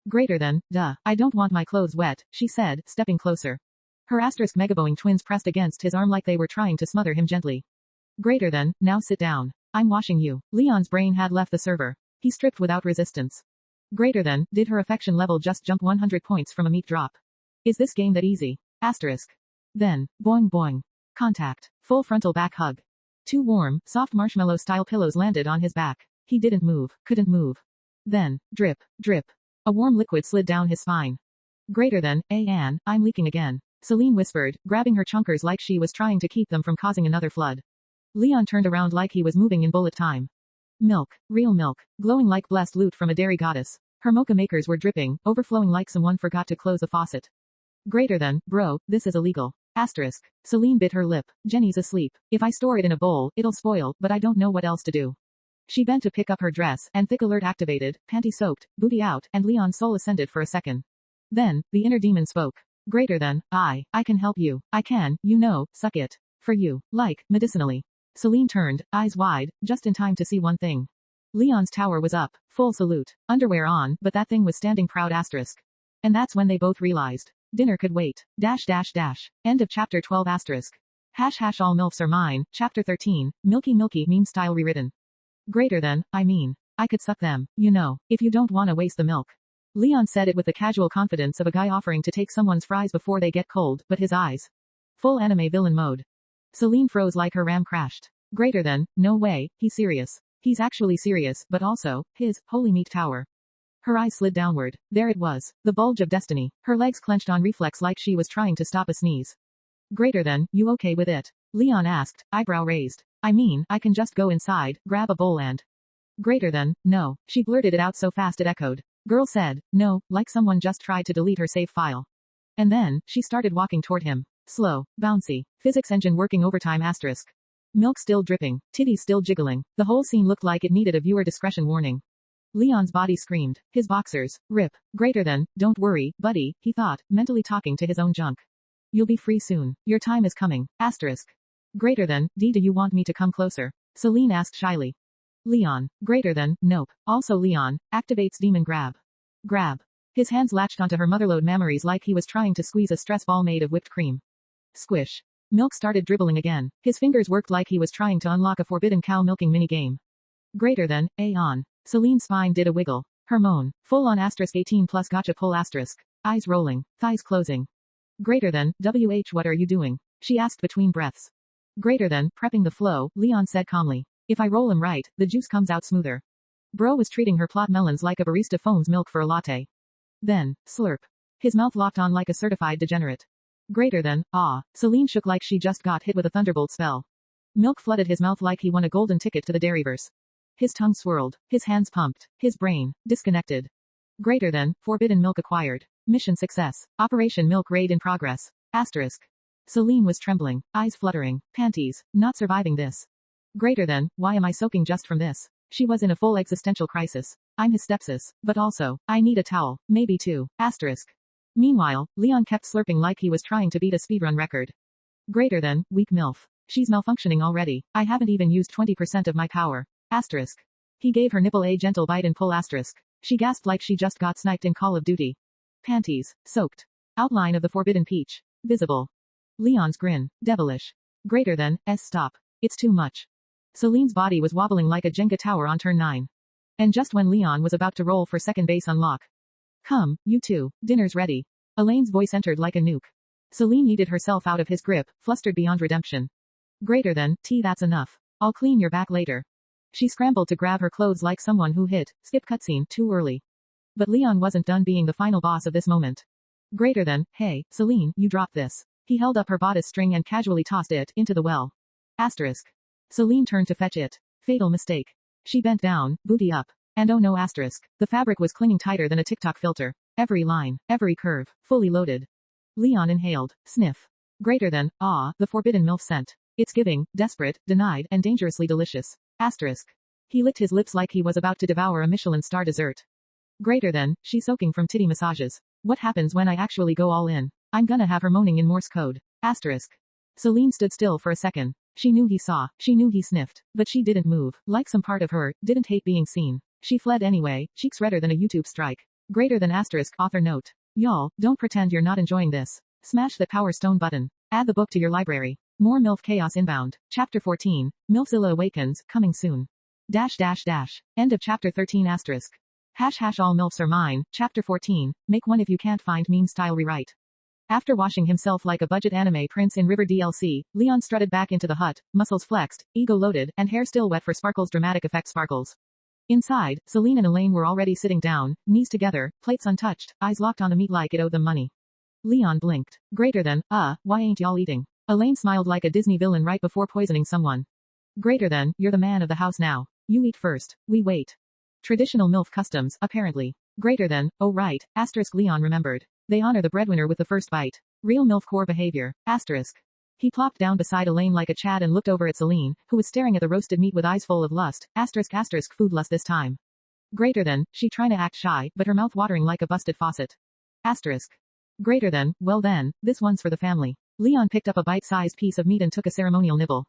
Greater than, duh, I don't want my clothes wet, she said, stepping closer. Her asterisk megaboing twins pressed against his arm like they were trying to smother him gently. Greater than, now sit down. I'm washing you. Leon's brain had left the server. He stripped without resistance. Greater than, did her affection level just jump 100 points from a meat drop? Is this game that easy? Asterisk. Then, boing boing. Contact. Full frontal back hug. Two warm, soft marshmallow-style pillows landed on his back. He didn't move, couldn't move. Then, drip, drip. A warm liquid slid down his spine. Greater than, Anne, I'm leaking again. Celine whispered, grabbing her chunkers like she was trying to keep them from causing another flood. Leon turned around like he was moving in bullet time. Milk, real milk, glowing like blessed loot from a dairy goddess. Her mocha makers were dripping, overflowing like someone forgot to close the faucet. Greater than, bro, this is illegal. Asterisk. Celine bit her lip. Jenny's asleep. If I store it in a bowl, it'll spoil, but I don't know what else to do. She bent to pick up her dress, and thick alert activated, panty soaked, booty out, and Leon's soul ascended for a second. Then, the inner demon spoke. Greater than, I can help you. I can, suck it. For you. Like, medicinally. Celine turned, eyes wide, just in time to see one thing. Leon's tower was up, full salute, underwear on, but that thing was standing proud asterisk. And that's when they both realized. Dinner could wait. End of chapter 12 asterisk. # all MILFs are mine, chapter 13, Milky meme style rewritten. Greater than, I could suck them, if you don't wanna waste the milk. Leon said it with the casual confidence of a guy offering to take someone's fries before they get cold, but his eyes. Full anime villain mode. Celine froze like her RAM crashed. Greater than, no way, he's serious. He's actually serious, but also, his, holy meat tower. Her eyes slid downward. There it was. The bulge of destiny. Her legs clenched on reflex like she was trying to stop a sneeze. Greater than, you okay with it? Leon asked, eyebrow raised. I can just go inside, grab a bowl and. Greater than, no. She blurted it out so fast it echoed. Girl said, no, like someone just tried to delete her save file. And then, she started walking toward him. Slow, bouncy, physics engine working overtime asterisk. Milk still dripping, titties still jiggling. The whole scene looked like it needed a viewer discretion warning. Leon's body screamed. His boxers, rip. Greater than, don't worry, buddy, he thought, mentally talking to his own junk. You'll be free soon. Your time is coming. Asterisk. Greater than, do you want me to come closer? Celine asked shyly. Leon. Greater than, nope. Also Leon, activates demon grab. Grab. His hands latched onto her motherlode mammaries like he was trying to squeeze a stress ball made of whipped cream. Squish. Milk started dribbling again. His fingers worked like he was trying to unlock a forbidden cow milking minigame. Greater than, on. Celine's spine did a wiggle. Her moan. Full on asterisk 18 plus gotcha pull asterisk. Eyes rolling. Thighs closing. Greater than, what are you doing? She asked between breaths. Greater than, prepping the flow, Leon said calmly. If I roll 'em right, the juice comes out smoother. Bro was treating her plot melons like a barista foams milk for a latte. Then, slurp. His mouth locked on like a certified degenerate. Greater than, Celine shook like she just got hit with a thunderbolt spell. Milk flooded his mouth like he won a golden ticket to the Dairyverse. His tongue swirled. His hands pumped. His brain disconnected. Greater than, forbidden milk acquired. Mission success. Operation Milk Raid in progress. Asterisk. Celine was trembling, eyes fluttering, panties, not surviving this. Greater than, why am I soaking just from this? She was in a full existential crisis. I'm his stepsis, but also, I need a towel, maybe two. Asterisk. Meanwhile, Leon kept slurping like he was trying to beat a speedrun record. Greater than, weak MILF. She's malfunctioning already. I haven't even used 20% of my power. Asterisk. He gave her nipple a gentle bite and pull asterisk. She gasped like she just got sniped in Call of Duty. Panties, soaked. Outline of the forbidden peach, visible. Leon's grin, devilish. Greater than, stop. It's too much. Celine's body was wobbling like a Jenga tower on turn 9. And just when Leon was about to roll for second base unlock. Come, you two, dinner's ready. Elaine's voice entered like a nuke. Celine yeeted herself out of his grip, flustered beyond redemption. Greater than, that's enough. I'll clean your back later. She scrambled to grab her clothes like someone who hit skip cutscene too early. But Leon wasn't done being the final boss of this moment. Greater than, hey, Celine, you dropped this. He held up her bodice string and casually tossed it into the well. Asterisk. Celine turned to fetch it. Fatal mistake. She bent down, booty up. And oh no asterisk. The fabric was clinging tighter than a TikTok filter. Every line, every curve, fully loaded. Leon inhaled. Sniff. Greater than, the forbidden MILF scent. It's giving, desperate, denied, and dangerously delicious. Asterisk. He licked his lips like he was about to devour a Michelin star dessert. Greater than, she's soaking from titty massages. What happens when I actually go all in? I'm gonna have her moaning in Morse code. Asterisk. Celine stood still for a second. She knew he saw, she knew he sniffed, but she didn't move, like some part of her, didn't hate being seen. She fled anyway, cheeks redder than a YouTube strike. Greater than asterisk author note. Y'all, don't pretend you're not enjoying this. Smash that Power Stone button. Add the book to your library. More MILF chaos inbound. Chapter 14. Milfzilla awakens, coming soon. End of chapter 13 asterisk. # all MILFs are mine. Chapter 14. Make one if you can't find meme style rewrite. After washing himself like a budget anime prince in River DLC, Leon strutted back into the hut, muscles flexed, ego loaded, and hair still wet for Sparkle's dramatic effect sparkles. Inside, Celine and Elaine were already sitting down, knees together, plates untouched, eyes locked on the meat like it owed them money. Leon blinked. Greater than, why ain't y'all eating? Elaine smiled like a Disney villain right before poisoning someone. Greater than, you're the man of the house now. You eat first, we wait. Traditional MILF customs, apparently. Greater than, oh right, asterisk Leon remembered. They honor the breadwinner with the first bite. Real MILF core behavior, asterisk. He plopped down beside Elaine like a Chad and looked over at Celine, who was staring at the roasted meat with eyes full of lust, asterisk food lust this time. Greater than, she trying to act shy, but her mouth watering like a busted faucet. Asterisk. Greater than, well then, this one's for the family. Leon picked up a bite-sized piece of meat and took a ceremonial nibble.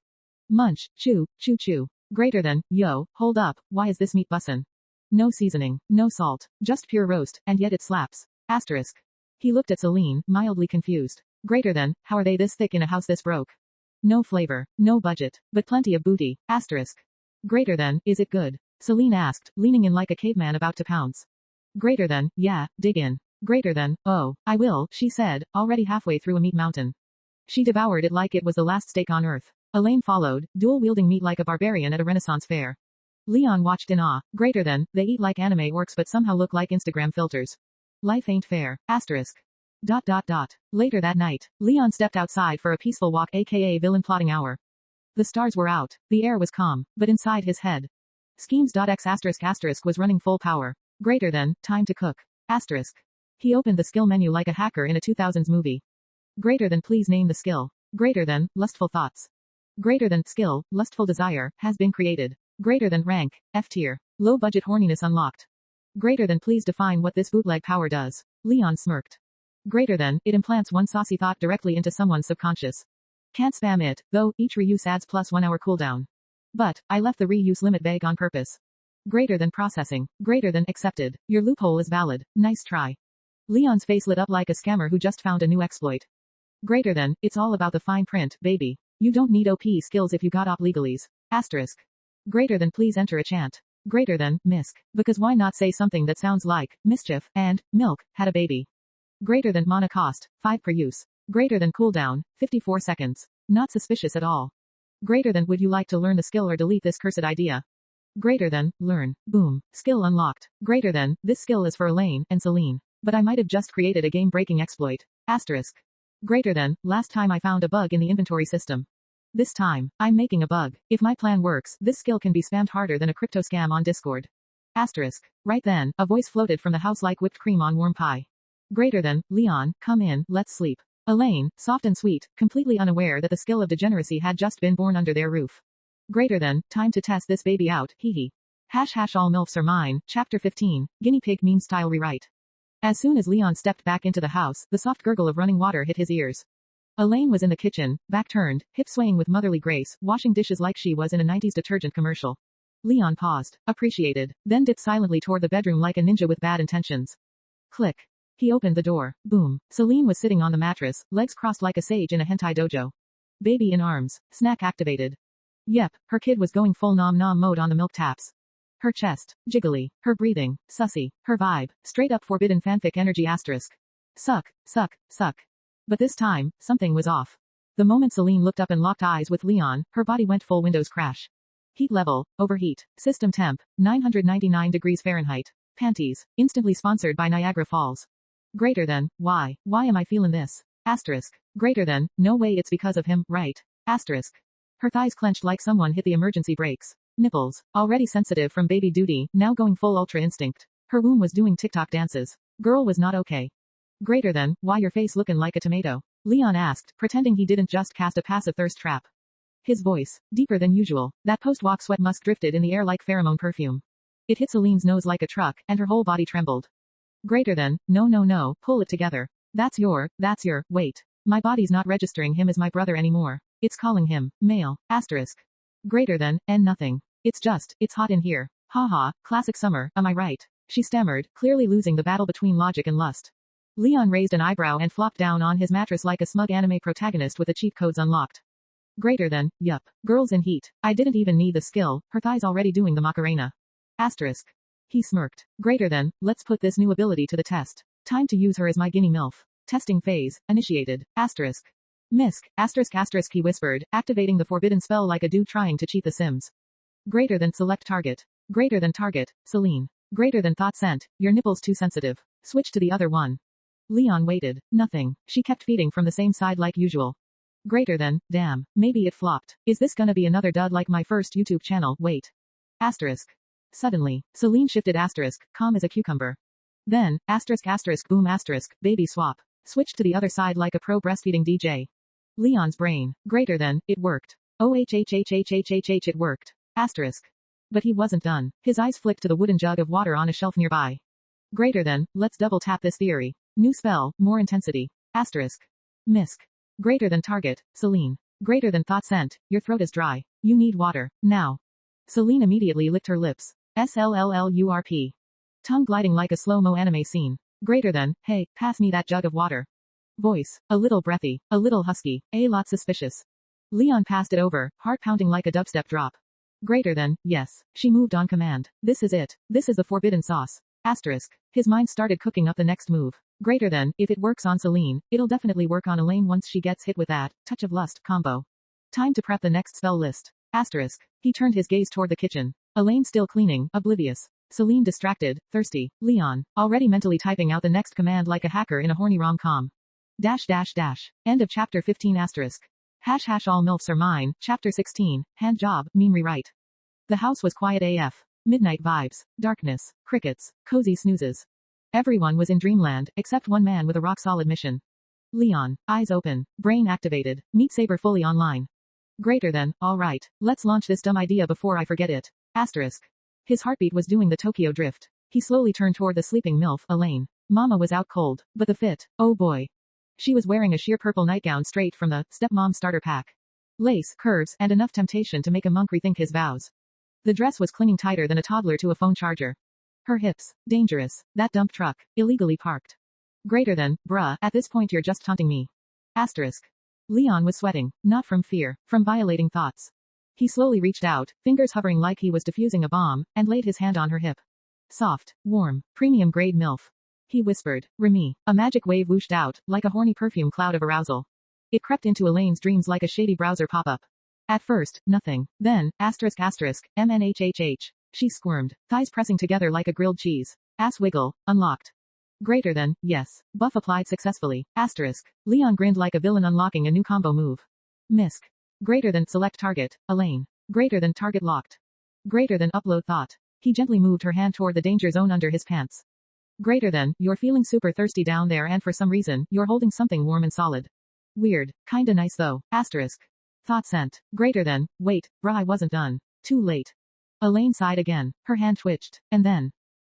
Munch, chew, chew chew. Greater than, yo, hold up, why is this meat bussin'? No seasoning, no salt, just pure roast, and yet it slaps. Asterisk. He looked at Celine, mildly confused. Greater than, how are they this thick in a house this broke? No flavor, no budget, but plenty of booty. Asterisk. Greater than, is it good? Celine asked, leaning in like a caveman about to pounce. Greater than, yeah, dig in. Greater than, oh, I will, she said, already halfway through a meat mountain. She devoured it like it was the last steak on earth. Elaine followed, dual-wielding meat like a barbarian at a Renaissance fair. Leon watched in awe. Greater than, they eat like anime orcs but somehow look like Instagram filters. Life ain't fair. Asterisk. Later that night, Leon stepped outside for a peaceful walk aka villain plotting hour. The stars were out, the air was calm, but inside his head. Schemes.x was running full power. Greater than, time to cook. Asterisk. He opened the skill menu like a hacker in a 2000s movie. Greater than please name the skill. Greater than, lustful thoughts. Greater than, skill, lustful desire, has been created. Greater than, rank, F tier. Low budget horniness unlocked. Greater than please define what this bootleg power does. Leon smirked. Greater than, it implants one saucy thought directly into someone's subconscious. Can't spam it, though, each reuse adds plus 1 hour cooldown. But, I left the reuse limit vague on purpose. Greater than processing. Greater than accepted. Your loophole is valid. Nice try. Leon's face lit up like a scammer who just found a new exploit. Greater than, it's all about the fine print, baby. You don't need OP skills if you got op legalese. Asterisk. Greater than please enter a chant. Greater than, misc. Because why not say something that sounds like, mischief, and, milk, had a baby. Greater than mana cost, 5 per use. Greater than cooldown, 54 seconds. Not suspicious at all. Greater than would you like to learn the skill or delete this cursed idea? Greater than, learn, boom, skill unlocked. Greater than, this skill is for Elaine and Celine. But I might have just created a game-breaking exploit. Asterisk. Greater than, last time I found a bug in the inventory system. This time, I'm making a bug. If my plan works, this skill can be spammed harder than a crypto scam on Discord. Asterisk. Right then, a voice floated from the house like whipped cream on warm pie. Greater than, Leon, come in, let's sleep. Elaine, soft and sweet, completely unaware that the skill of degeneracy had just been born under their roof. Greater than, time to test this baby out, hee hee. # all Milfs are mine, Chapter 15, Guinea Pig Meme Style Rewrite. As soon as Leon stepped back into the house, the soft gurgle of running water hit his ears. Elaine was in the kitchen, back turned, hip swaying with motherly grace, washing dishes like she was in a 90s detergent commercial. Leon paused, appreciated, then dipped silently toward the bedroom like a ninja with bad intentions. Click. He opened the door. Boom. Celine was sitting on the mattress, legs crossed like a sage in a hentai dojo. Baby in arms. Snack activated. Yep, her kid was going full nom nom mode on the milk taps. Her chest. Jiggly. Her breathing. Sussy. Her vibe. Straight up forbidden fanfic energy asterisk. Suck. Suck. Suck. But this time, something was off. The moment Celine looked up and locked eyes with Leon, her body went full Windows crash. Heat level. Overheat. System temp. 999 degrees Fahrenheit. Panties. Instantly sponsored by Niagara Falls. Greater than, why am I feeling this? Asterisk. Greater than, no way it's because of him, right? Asterisk. Her thighs clenched like someone hit the emergency brakes. Nipples, already sensitive from baby duty, now going full ultra instinct. Her womb was doing TikTok dances. Girl was not okay. Greater than, why your face looking like a tomato? Leon asked, pretending he didn't just cast a passive thirst trap. His voice, deeper than usual, that post-walk sweat musk drifted in the air like pheromone perfume. It hit Celine's nose like a truck, and her whole body trembled. Greater than, no, pull it together. That's your, wait. My body's not registering him as my brother anymore. It's calling him, male, asterisk. Greater than, and nothing. It's hot in here. Haha, classic summer, am I right? She stammered, clearly losing the battle between logic and lust. Leon raised an eyebrow and flopped down on his mattress like a smug anime protagonist with the cheat codes unlocked. Greater than, yup. Girls in heat. I didn't even need the skill, her thighs already doing the Macarena. Asterisk. He smirked. Greater than, let's put this new ability to the test. Time to use her as my guinea MILF. Testing phase, initiated. Asterisk. Misk, asterisk he whispered, activating the forbidden spell like a dude trying to cheat The Sims. Greater than select target. Greater than target, Celine. Greater than thought sent, your nipples too sensitive. Switch to the other one. Leon waited. Nothing. She kept feeding from the same side like usual. Greater than, damn, maybe it flopped. Is this gonna be another dud like my first YouTube channel? Wait. Asterisk. Suddenly, Celine shifted asterisk, calm as a cucumber. Then, asterisk boom asterisk, baby swap. Switched to the other side like a pro breastfeeding DJ. Leon's brain. Greater than, it worked. It worked. Asterisk. But he wasn't done. His eyes flicked to the wooden jug of water on a shelf nearby. Greater than, let's double tap this theory. New spell, more intensity. Asterisk. Misk. Greater than target, Celine. Greater than thought sent, your throat is dry. You need water, now. Celine immediately licked her lips. SLLLURP. Tongue gliding like a slow-mo anime scene. Greater than, hey, pass me that jug of water. Voice, a little breathy, a little husky, a lot suspicious. Leon passed it over, heart pounding like a dubstep drop. Greater than, yes. She moved on command. This is it. This is the forbidden sauce. Asterisk. His mind started cooking up the next move. Greater than, if it works on Celine, it'll definitely work on Elaine once she gets hit with that touch of lust combo. Time to prep the next spell list. Asterisk. He turned his gaze toward the kitchen. Elaine still cleaning, oblivious. Celine distracted, thirsty. Leon, already mentally typing out the next command like a hacker in a horny rom-com. .. End of chapter 15 asterisk. ## all Milfs are mine, chapter 16, hand job, meme rewrite. The house was quiet AF. Midnight vibes, darkness, crickets, cozy snoozes. Everyone was in dreamland, except one man with a rock-solid mission. Leon, eyes open, brain activated, meat saber fully online. Greater than, alright, let's launch this dumb idea before I forget it. Asterisk. His heartbeat was doing the Tokyo drift. He slowly turned toward the sleeping MILF, Elaine. Mama was out cold, but the fit, oh boy. She was wearing a sheer purple nightgown straight from the stepmom starter pack. Lace, curves, and enough temptation to make a monk rethink his vows. The dress was clinging tighter than a toddler to a phone charger. Her hips, dangerous, that dump truck, illegally parked. Greater than, bruh, at this point you're just taunting me. Asterisk. Leon was sweating, not from fear, from violating thoughts. He slowly reached out, fingers hovering like he was defusing a bomb, and laid his hand on her hip. Soft, warm, premium grade MILF. He whispered, Remy. A magic wave whooshed out, like a horny perfume cloud of arousal. It crept into Elaine's dreams like a shady browser pop-up. At first, nothing. Then, MNHHH. She squirmed, thighs pressing together like a grilled cheese. Ass wiggle, unlocked. Greater than, yes. Buff applied successfully. Asterisk. Leon grinned like a villain unlocking a new combo move. Misk. Greater than select target, Elaine. Greater than target locked. Greater than upload thought. He gently moved her hand toward the danger zone under his pants. Greater than, you're feeling super thirsty down there and for some reason, you're holding something warm and solid. Weird. Kinda nice though. Asterisk. Thought sent. Greater than, wait, bruh, I wasn't done. Too late. Elaine sighed again. Her hand twitched. And then.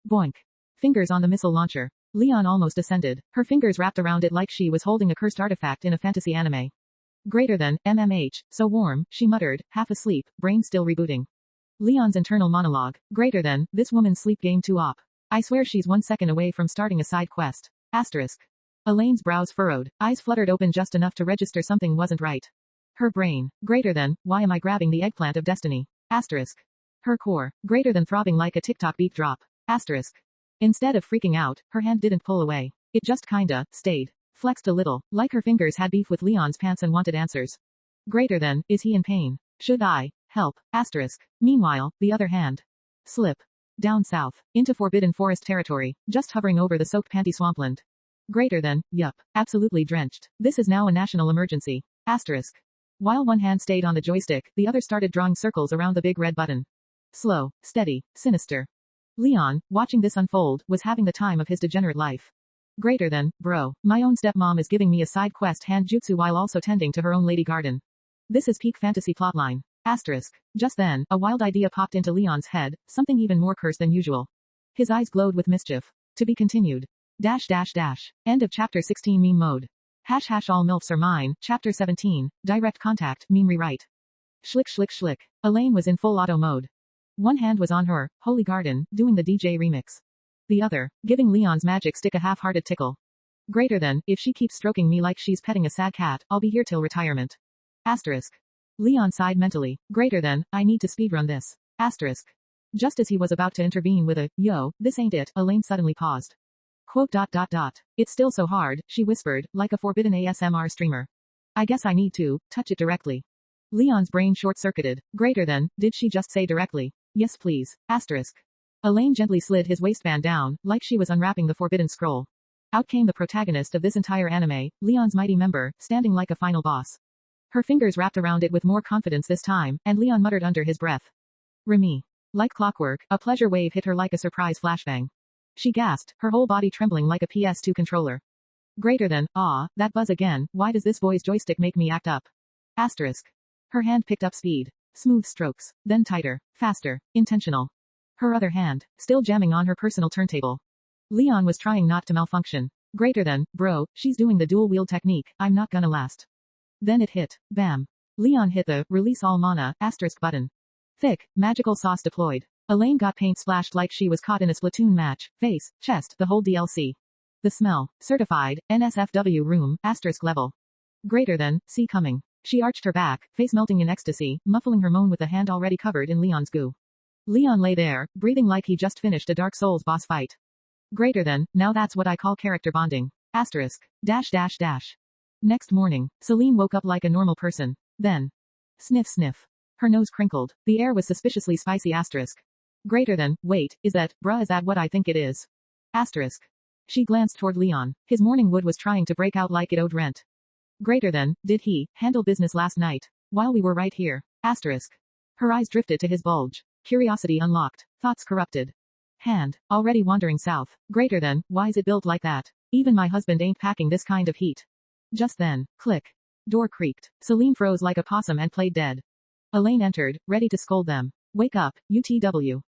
Boink. Fingers on the missile launcher. Leon almost ascended. Her fingers wrapped around it like she was holding a cursed artifact in a fantasy anime. Greater than, MMH, so warm, she muttered, half asleep, brain still rebooting. Leon's internal monologue. Greater than, this woman's sleep game too op. I swear she's 1 second away from starting a side quest. Asterisk. Elaine's brows furrowed, eyes fluttered open just enough to register something wasn't right. Her brain. Greater than, why am I grabbing the eggplant of destiny? Asterisk. Her core. Greater than throbbing like a TikTok beat drop. Asterisk. Instead of freaking out, her hand didn't pull away. It just kinda stayed. Flexed a little, like her fingers had beef with Leon's pants and wanted answers. Greater than, is he in pain? Should I help? Asterisk. Meanwhile, the other hand. Slip. Down south, into forbidden forest territory, just hovering over the soaked panty swampland. Greater than, yup, absolutely drenched. This is now a national emergency. Asterisk. While one hand stayed on the joystick, the other started drawing circles around the big red button. Slow, steady, sinister. Leon, watching this unfold, was having the time of his degenerate life. Greater than, bro, my own stepmom is giving me a side quest hand jutsu while also tending to her own lady garden. This is peak fantasy plotline. Asterisk. Just then, a wild idea popped into Leon's head, something even more cursed than usual. His eyes glowed with mischief. To be continued. End of chapter 16 meme mode. # all MILFs are mine, chapter 17, direct contact, meme rewrite. Schlick schlick schlick. Elaine was in full auto mode. One hand was on her, holy garden, doing the DJ remix. The other, giving Leon's magic stick a half-hearted tickle. Greater than, if she keeps stroking me like she's petting a sad cat, I'll be here till retirement. Asterisk. Leon sighed mentally. Greater than, I need to speedrun this. Asterisk. Just as he was about to intervene with a, yo, this ain't it, Elaine suddenly paused. Quote. It's still so hard, she whispered, like a forbidden ASMR streamer. I guess I need to touch it directly. Leon's brain short-circuited. Greater than, did she just say directly? Yes please. Asterisk. Elaine gently slid his waistband down, like she was unwrapping the forbidden scroll. Out came the protagonist of this entire anime, Leon's mighty member, standing like a final boss. Her fingers wrapped around it with more confidence this time, and Leon muttered under his breath. Remy. Like clockwork, a pleasure wave hit her like a surprise flashbang. She gasped, her whole body trembling like a PS2 controller. Greater than, that buzz again, why does this boy's joystick make me act up? Asterisk. Her hand picked up speed. Smooth strokes, then tighter, faster, intentional. Her other hand, still jamming on her personal turntable. Leon was trying not to malfunction. Greater than, bro, she's doing the dual wield technique, I'm not gonna last. Then it hit. Bam. Leon hit the release all mana asterisk button. Thick, magical sauce deployed. Elaine got paint splashed like she was caught in a Splatoon match, face, chest, the whole DLC. The smell, certified, NSFW room, asterisk level. Greater than, see coming. She arched her back, face melting in ecstasy, muffling her moan with the hand already covered in Leon's goo. Leon lay there, breathing like he just finished a Dark Souls boss fight. Greater than, now that's what I call character bonding. Asterisk. Next morning, Celine woke up like a normal person. Then. Sniff sniff. Her nose crinkled. The air was suspiciously spicy asterisk. Greater than, wait, is that what I think it is? Asterisk. She glanced toward Leon. His morning wood was trying to break out like it owed rent. Greater than, did he handle business last night? While we were right here. Asterisk. Her eyes drifted to his bulge. Curiosity unlocked. Thoughts corrupted. Hand, already wandering south. Greater than, why is it built like that? Even my husband ain't packing this kind of heat. Just then, click. Door creaked. Celine froze like a possum and played dead. Elaine entered, ready to scold them. Wake up, UTW.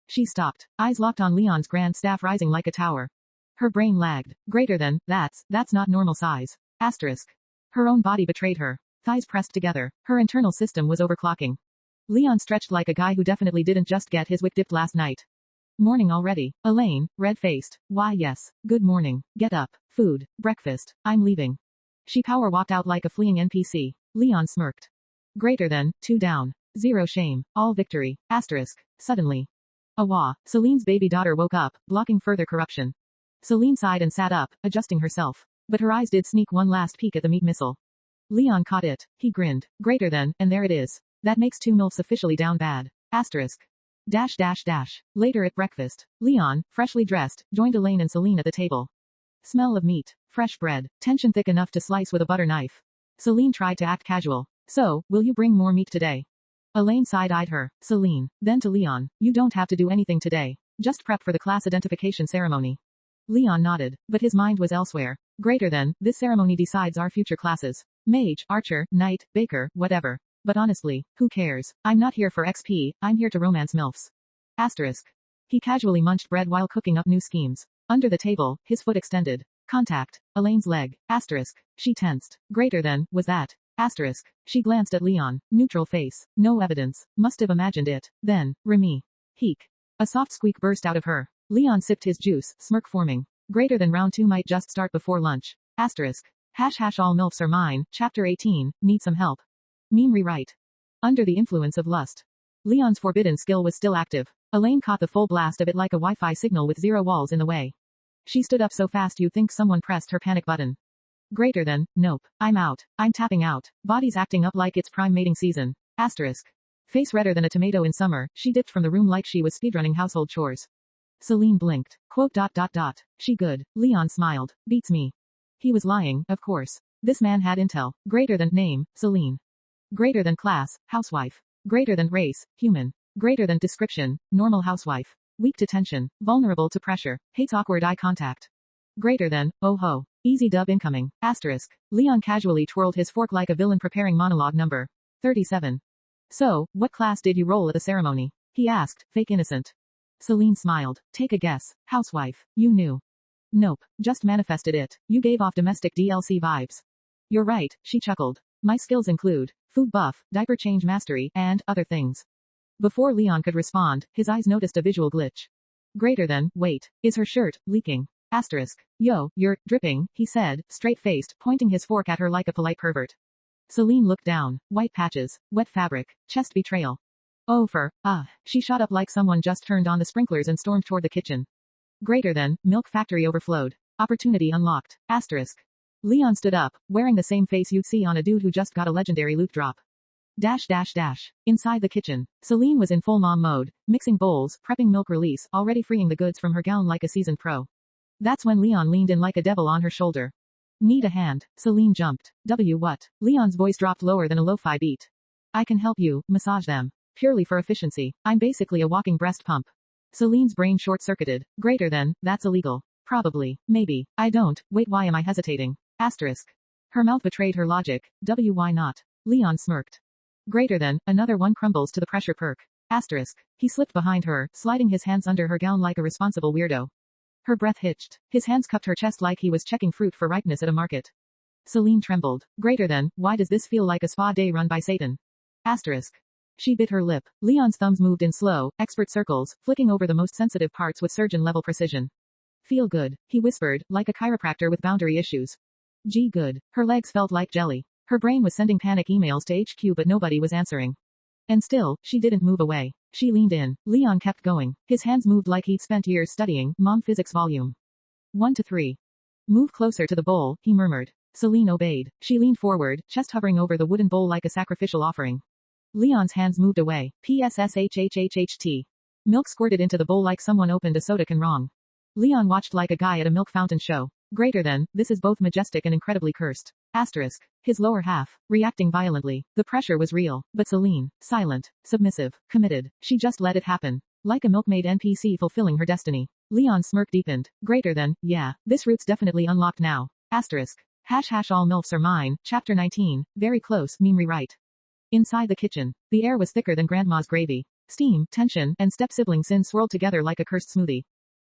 She stopped, eyes locked on Leon's grand staff rising like a tower. Her brain lagged. Greater than, that's not normal size. Asterisk. Her own body betrayed her. Thighs pressed together. Her internal system was overclocking. Leon stretched like a guy who definitely didn't just get his wick dipped last night. Morning already. Elaine, red-faced. Why yes. Good morning. Get up. Food. Breakfast. I'm leaving. She power walked out like a fleeing NPC. Leon smirked. Greater than, 2 down. 0 shame. All victory. Asterisk. Suddenly. Awah. Celine's baby daughter woke up, blocking further corruption. Celine sighed and sat up, adjusting herself. But her eyes did sneak one last peek at the meat missile. Leon caught it. He grinned. Greater than, and there it is. That makes 2 MILFs officially down bad. Asterisk. Later at breakfast, Leon, freshly dressed, joined Elaine and Celine at the table. Smell of meat. Fresh bread. Tension thick enough to slice with a butter knife. Celine tried to act casual. So, will you bring more meat today? Elaine side-eyed her. Celine. Then to Leon. You don't have to do anything today. Just prep for the class identification ceremony. Leon nodded, but his mind was elsewhere. Greater than, this ceremony decides our future classes. Mage, archer, knight, baker, whatever. But honestly, who cares? I'm not here for XP, I'm here to romance Milfs. Asterisk. He casually munched bread while cooking up new schemes. Under the table, his foot extended. Contact. Elaine's leg. Asterisk. She tensed. Greater than, was that? Asterisk. She glanced at Leon. Neutral face. No evidence. Must have imagined it. Then, Remy. Heek. A soft squeak burst out of her. Leon sipped his juice, smirk forming. Greater than round 2 might just start before lunch. Asterisk. # all Milfs are mine, Chapter 18, need some help. Meme rewrite. Under the influence of lust. Leon's forbidden skill was still active. Elaine caught the full blast of it like a Wi-Fi signal with 0 walls in the way. She stood up so fast you'd think someone pressed her panic button. Greater than, nope. I'm out. I'm tapping out. Body's acting up like it's prime mating season. Asterisk. Face redder than a tomato in summer, she dipped from the room like she was speedrunning household chores. Celine blinked. Quote ... She good. Leon smiled. Beats me. He was lying, of course. This man had intel. Greater than name, Celine. Greater than class, housewife. Greater than race, human. Greater than description, normal housewife. Weak to tension, vulnerable to pressure, hates awkward eye contact. Greater than, oh ho. Easy dub incoming. Asterisk. Leon casually twirled his fork like a villain preparing monologue number 37. So, what class did you roll at the ceremony? He asked, fake innocent. Celine smiled. Take a guess. Housewife. You knew. Nope. Just manifested it. You gave off domestic DLC vibes. You're right, she chuckled. My skills include food buff, diaper change mastery, and other things. Before Leon could respond, his eyes noticed a visual glitch. Greater than, wait, is her shirt leaking? Asterisk. Yo, you're dripping, he said, straight-faced, pointing his fork at her like a polite pervert. Celine looked down. White patches, wet fabric, chest betrayal. Oh she shot up like someone just turned on the sprinklers and stormed toward the kitchen. Greater than, milk factory overflowed. Opportunity unlocked. Asterisk. Leon stood up, wearing the same face you'd see on a dude who just got a legendary loot drop. .. Inside the kitchen, Celine was in full mom mode, mixing bowls, prepping milk release, already freeing the goods from her gown like a seasoned pro. That's when Leon leaned in like a devil on her shoulder. Need a hand. Celine jumped. What? Leon's voice dropped lower than a lo-fi beat. I can help you, massage them. Purely for efficiency. I'm basically a walking breast pump. Celine's brain short-circuited. Greater than, that's illegal. Probably. Maybe. I don't. Wait, why am I hesitating? Asterisk. Her mouth betrayed her logic. Why not? Leon smirked. Greater than, another one crumbles to the pressure perk. Asterisk. He slipped behind her, sliding his hands under her gown like a responsible weirdo. Her breath hitched. His hands cupped her chest like he was checking fruit for ripeness at a market. Celine trembled. Greater than, why does this feel like a spa day run by Satan? Asterisk. She bit her lip. Leon's thumbs moved in slow, expert circles, flicking over the most sensitive parts with surgeon-level precision. Feel good, he whispered, like a chiropractor with boundary issues. Gee good. Her legs felt like jelly. Her brain was sending panic emails to HQ but nobody was answering. And still, she didn't move away. She leaned in. Leon kept going. His hands moved like he'd spent years studying Mom Physics Volume 1 to 3. Move closer to the bowl, he murmured. Celine obeyed. She leaned forward, chest hovering over the wooden bowl like a sacrificial offering. Leon's hands moved away. PSSHHHHT. Milk squirted into the bowl like someone opened a soda can wrong. Leon watched like a guy at a milk fountain show. Greater than, this is both majestic and incredibly cursed. Asterisk. His lower half, reacting violently. The pressure was real, but Celine, silent, submissive, committed. She just let it happen. Like a milkmaid NPC fulfilling her destiny. Leon's smirk deepened. Greater than, yeah, this route's definitely unlocked now. Asterisk. # all Milfs are mine, Chapter 19, very close, meme rewrite. Inside the kitchen, the air was thicker than grandma's gravy. Steam, tension, and step-sibling sin swirled together like a cursed smoothie.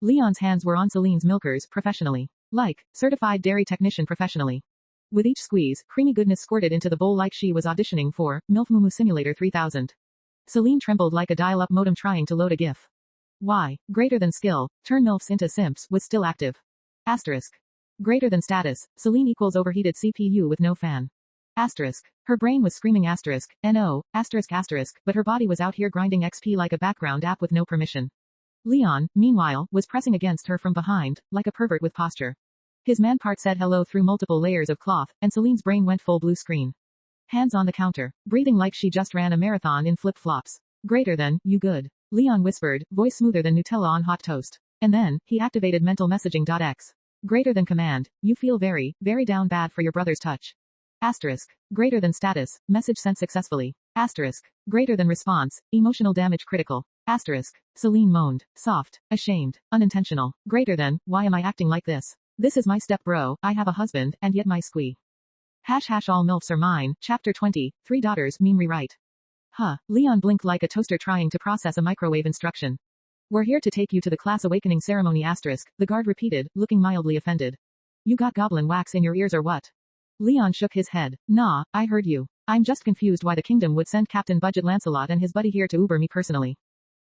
Leon's hands were on Celine's milkers, professionally. Like, certified dairy technician professionally. With each squeeze, creamy goodness squirted into the bowl like she was auditioning for MILF Mumu Simulator 3000. Celine trembled like a dial-up modem trying to load a GIF. Why? Greater than skill, turn Milfs into simps, was still active. Asterisk. Greater than status, Celine equals overheated CPU with no fan. Asterisk. Her brain was screaming asterisk, no, asterisk asterisk, but her body was out here grinding XP like a background app with no permission. Leon, meanwhile, was pressing against her from behind, like a pervert with posture. His man part said hello through multiple layers of cloth, and Celine's brain went full blue screen. Hands on the counter, breathing like she just ran a marathon in flip-flops. Greater than, you good. Leon whispered, voice smoother than Nutella on hot toast. And then, he activated mental messaging.x. Greater than command, you feel very, very down bad for your brother's touch. Asterisk. Greater than status, message sent successfully. Asterisk. Greater than response, emotional damage critical. Asterisk. Celine moaned. Soft. Ashamed. Unintentional. Greater than, why am I acting like this? This is my step bro, I have a husband, and yet my squee. # all MILFs are mine, Chapter 20, 3 daughters, meme rewrite. Leon blinked like a toaster trying to process a microwave instruction. We're here to take you to the class awakening ceremony asterisk, the guard repeated, looking mildly offended. You got goblin wax in your ears or what? Leon shook his head. Nah, I heard you. I'm just confused why the kingdom would send Captain Budget Lancelot and his buddy here to Uber me personally.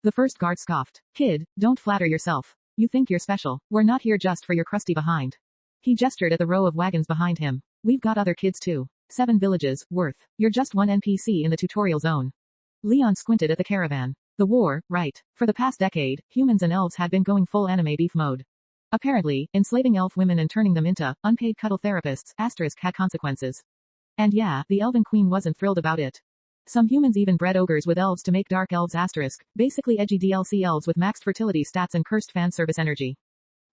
The first guard scoffed. Kid, don't flatter yourself. You think you're special. We're not here just for your crusty behind. He gestured at the row of wagons behind him. We've got other kids too. 7 villages, worth. You're just one NPC in the tutorial zone. Leon squinted at the caravan. The war, right. For the past decade, humans and elves had been going full anime beef mode. Apparently, enslaving elf women and turning them into unpaid cuddle therapists asterisk had consequences. And yeah, the elven queen wasn't thrilled about it. Some humans even bred ogres with elves to make dark elves asterisk, basically edgy DLC elves with maxed fertility stats and cursed fan service energy.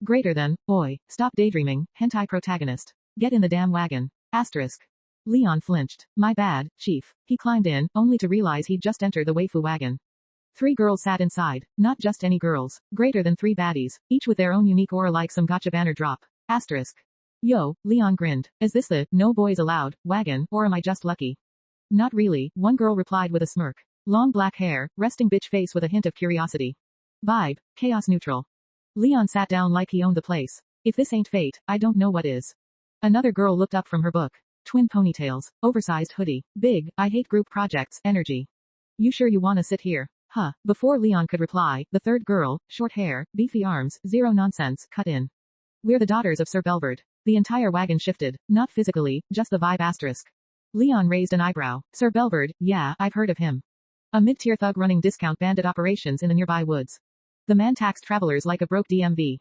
Greater than, oi, stop daydreaming, hentai protagonist. Get in the damn wagon. Asterisk. Leon flinched. My bad, chief. He climbed in, only to realize he'd just entered the waifu wagon. 3 girls sat inside, not just any girls, greater than 3 baddies, each with their own unique aura like some gotcha banner drop. Asterisk. Yo, Leon grinned. Is this the, no boys allowed, wagon, or am I just lucky? Not really, one girl replied with a smirk. Long black hair, resting bitch face with a hint of curiosity. Vibe, chaos neutral. Leon sat down like he owned the place. If this ain't fate, I don't know what is. Another girl looked up from her book. Twin ponytails, oversized hoodie, big, I hate group projects, energy. You sure you wanna sit here? Before Leon could reply, the third girl, short hair, beefy arms, zero nonsense, cut in. We're the daughters of Sir Belvard. The entire wagon shifted, not physically, just the vibe asterisk. Leon raised an eyebrow. Sir Belvard, yeah, I've heard of him. A mid-tier thug running discount bandit operations in the nearby woods. The man taxed travelers like a broke DMV.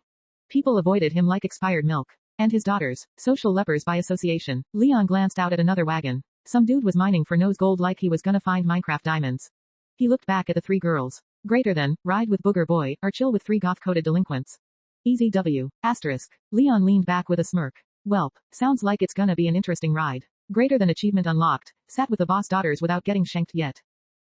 People avoided him like expired milk. And his daughters, social lepers by association. Leon glanced out at another wagon. Some dude was mining for nose gold like he was gonna find Minecraft diamonds. He looked back at the 3 girls. Greater than, ride with Booger Boy, or chill with 3 goth-coded delinquents. Easy W. Asterisk. Leon leaned back with a smirk. Welp, sounds like it's gonna be an interesting ride. Greater than achievement unlocked. Sat with the boss daughters without getting shanked yet.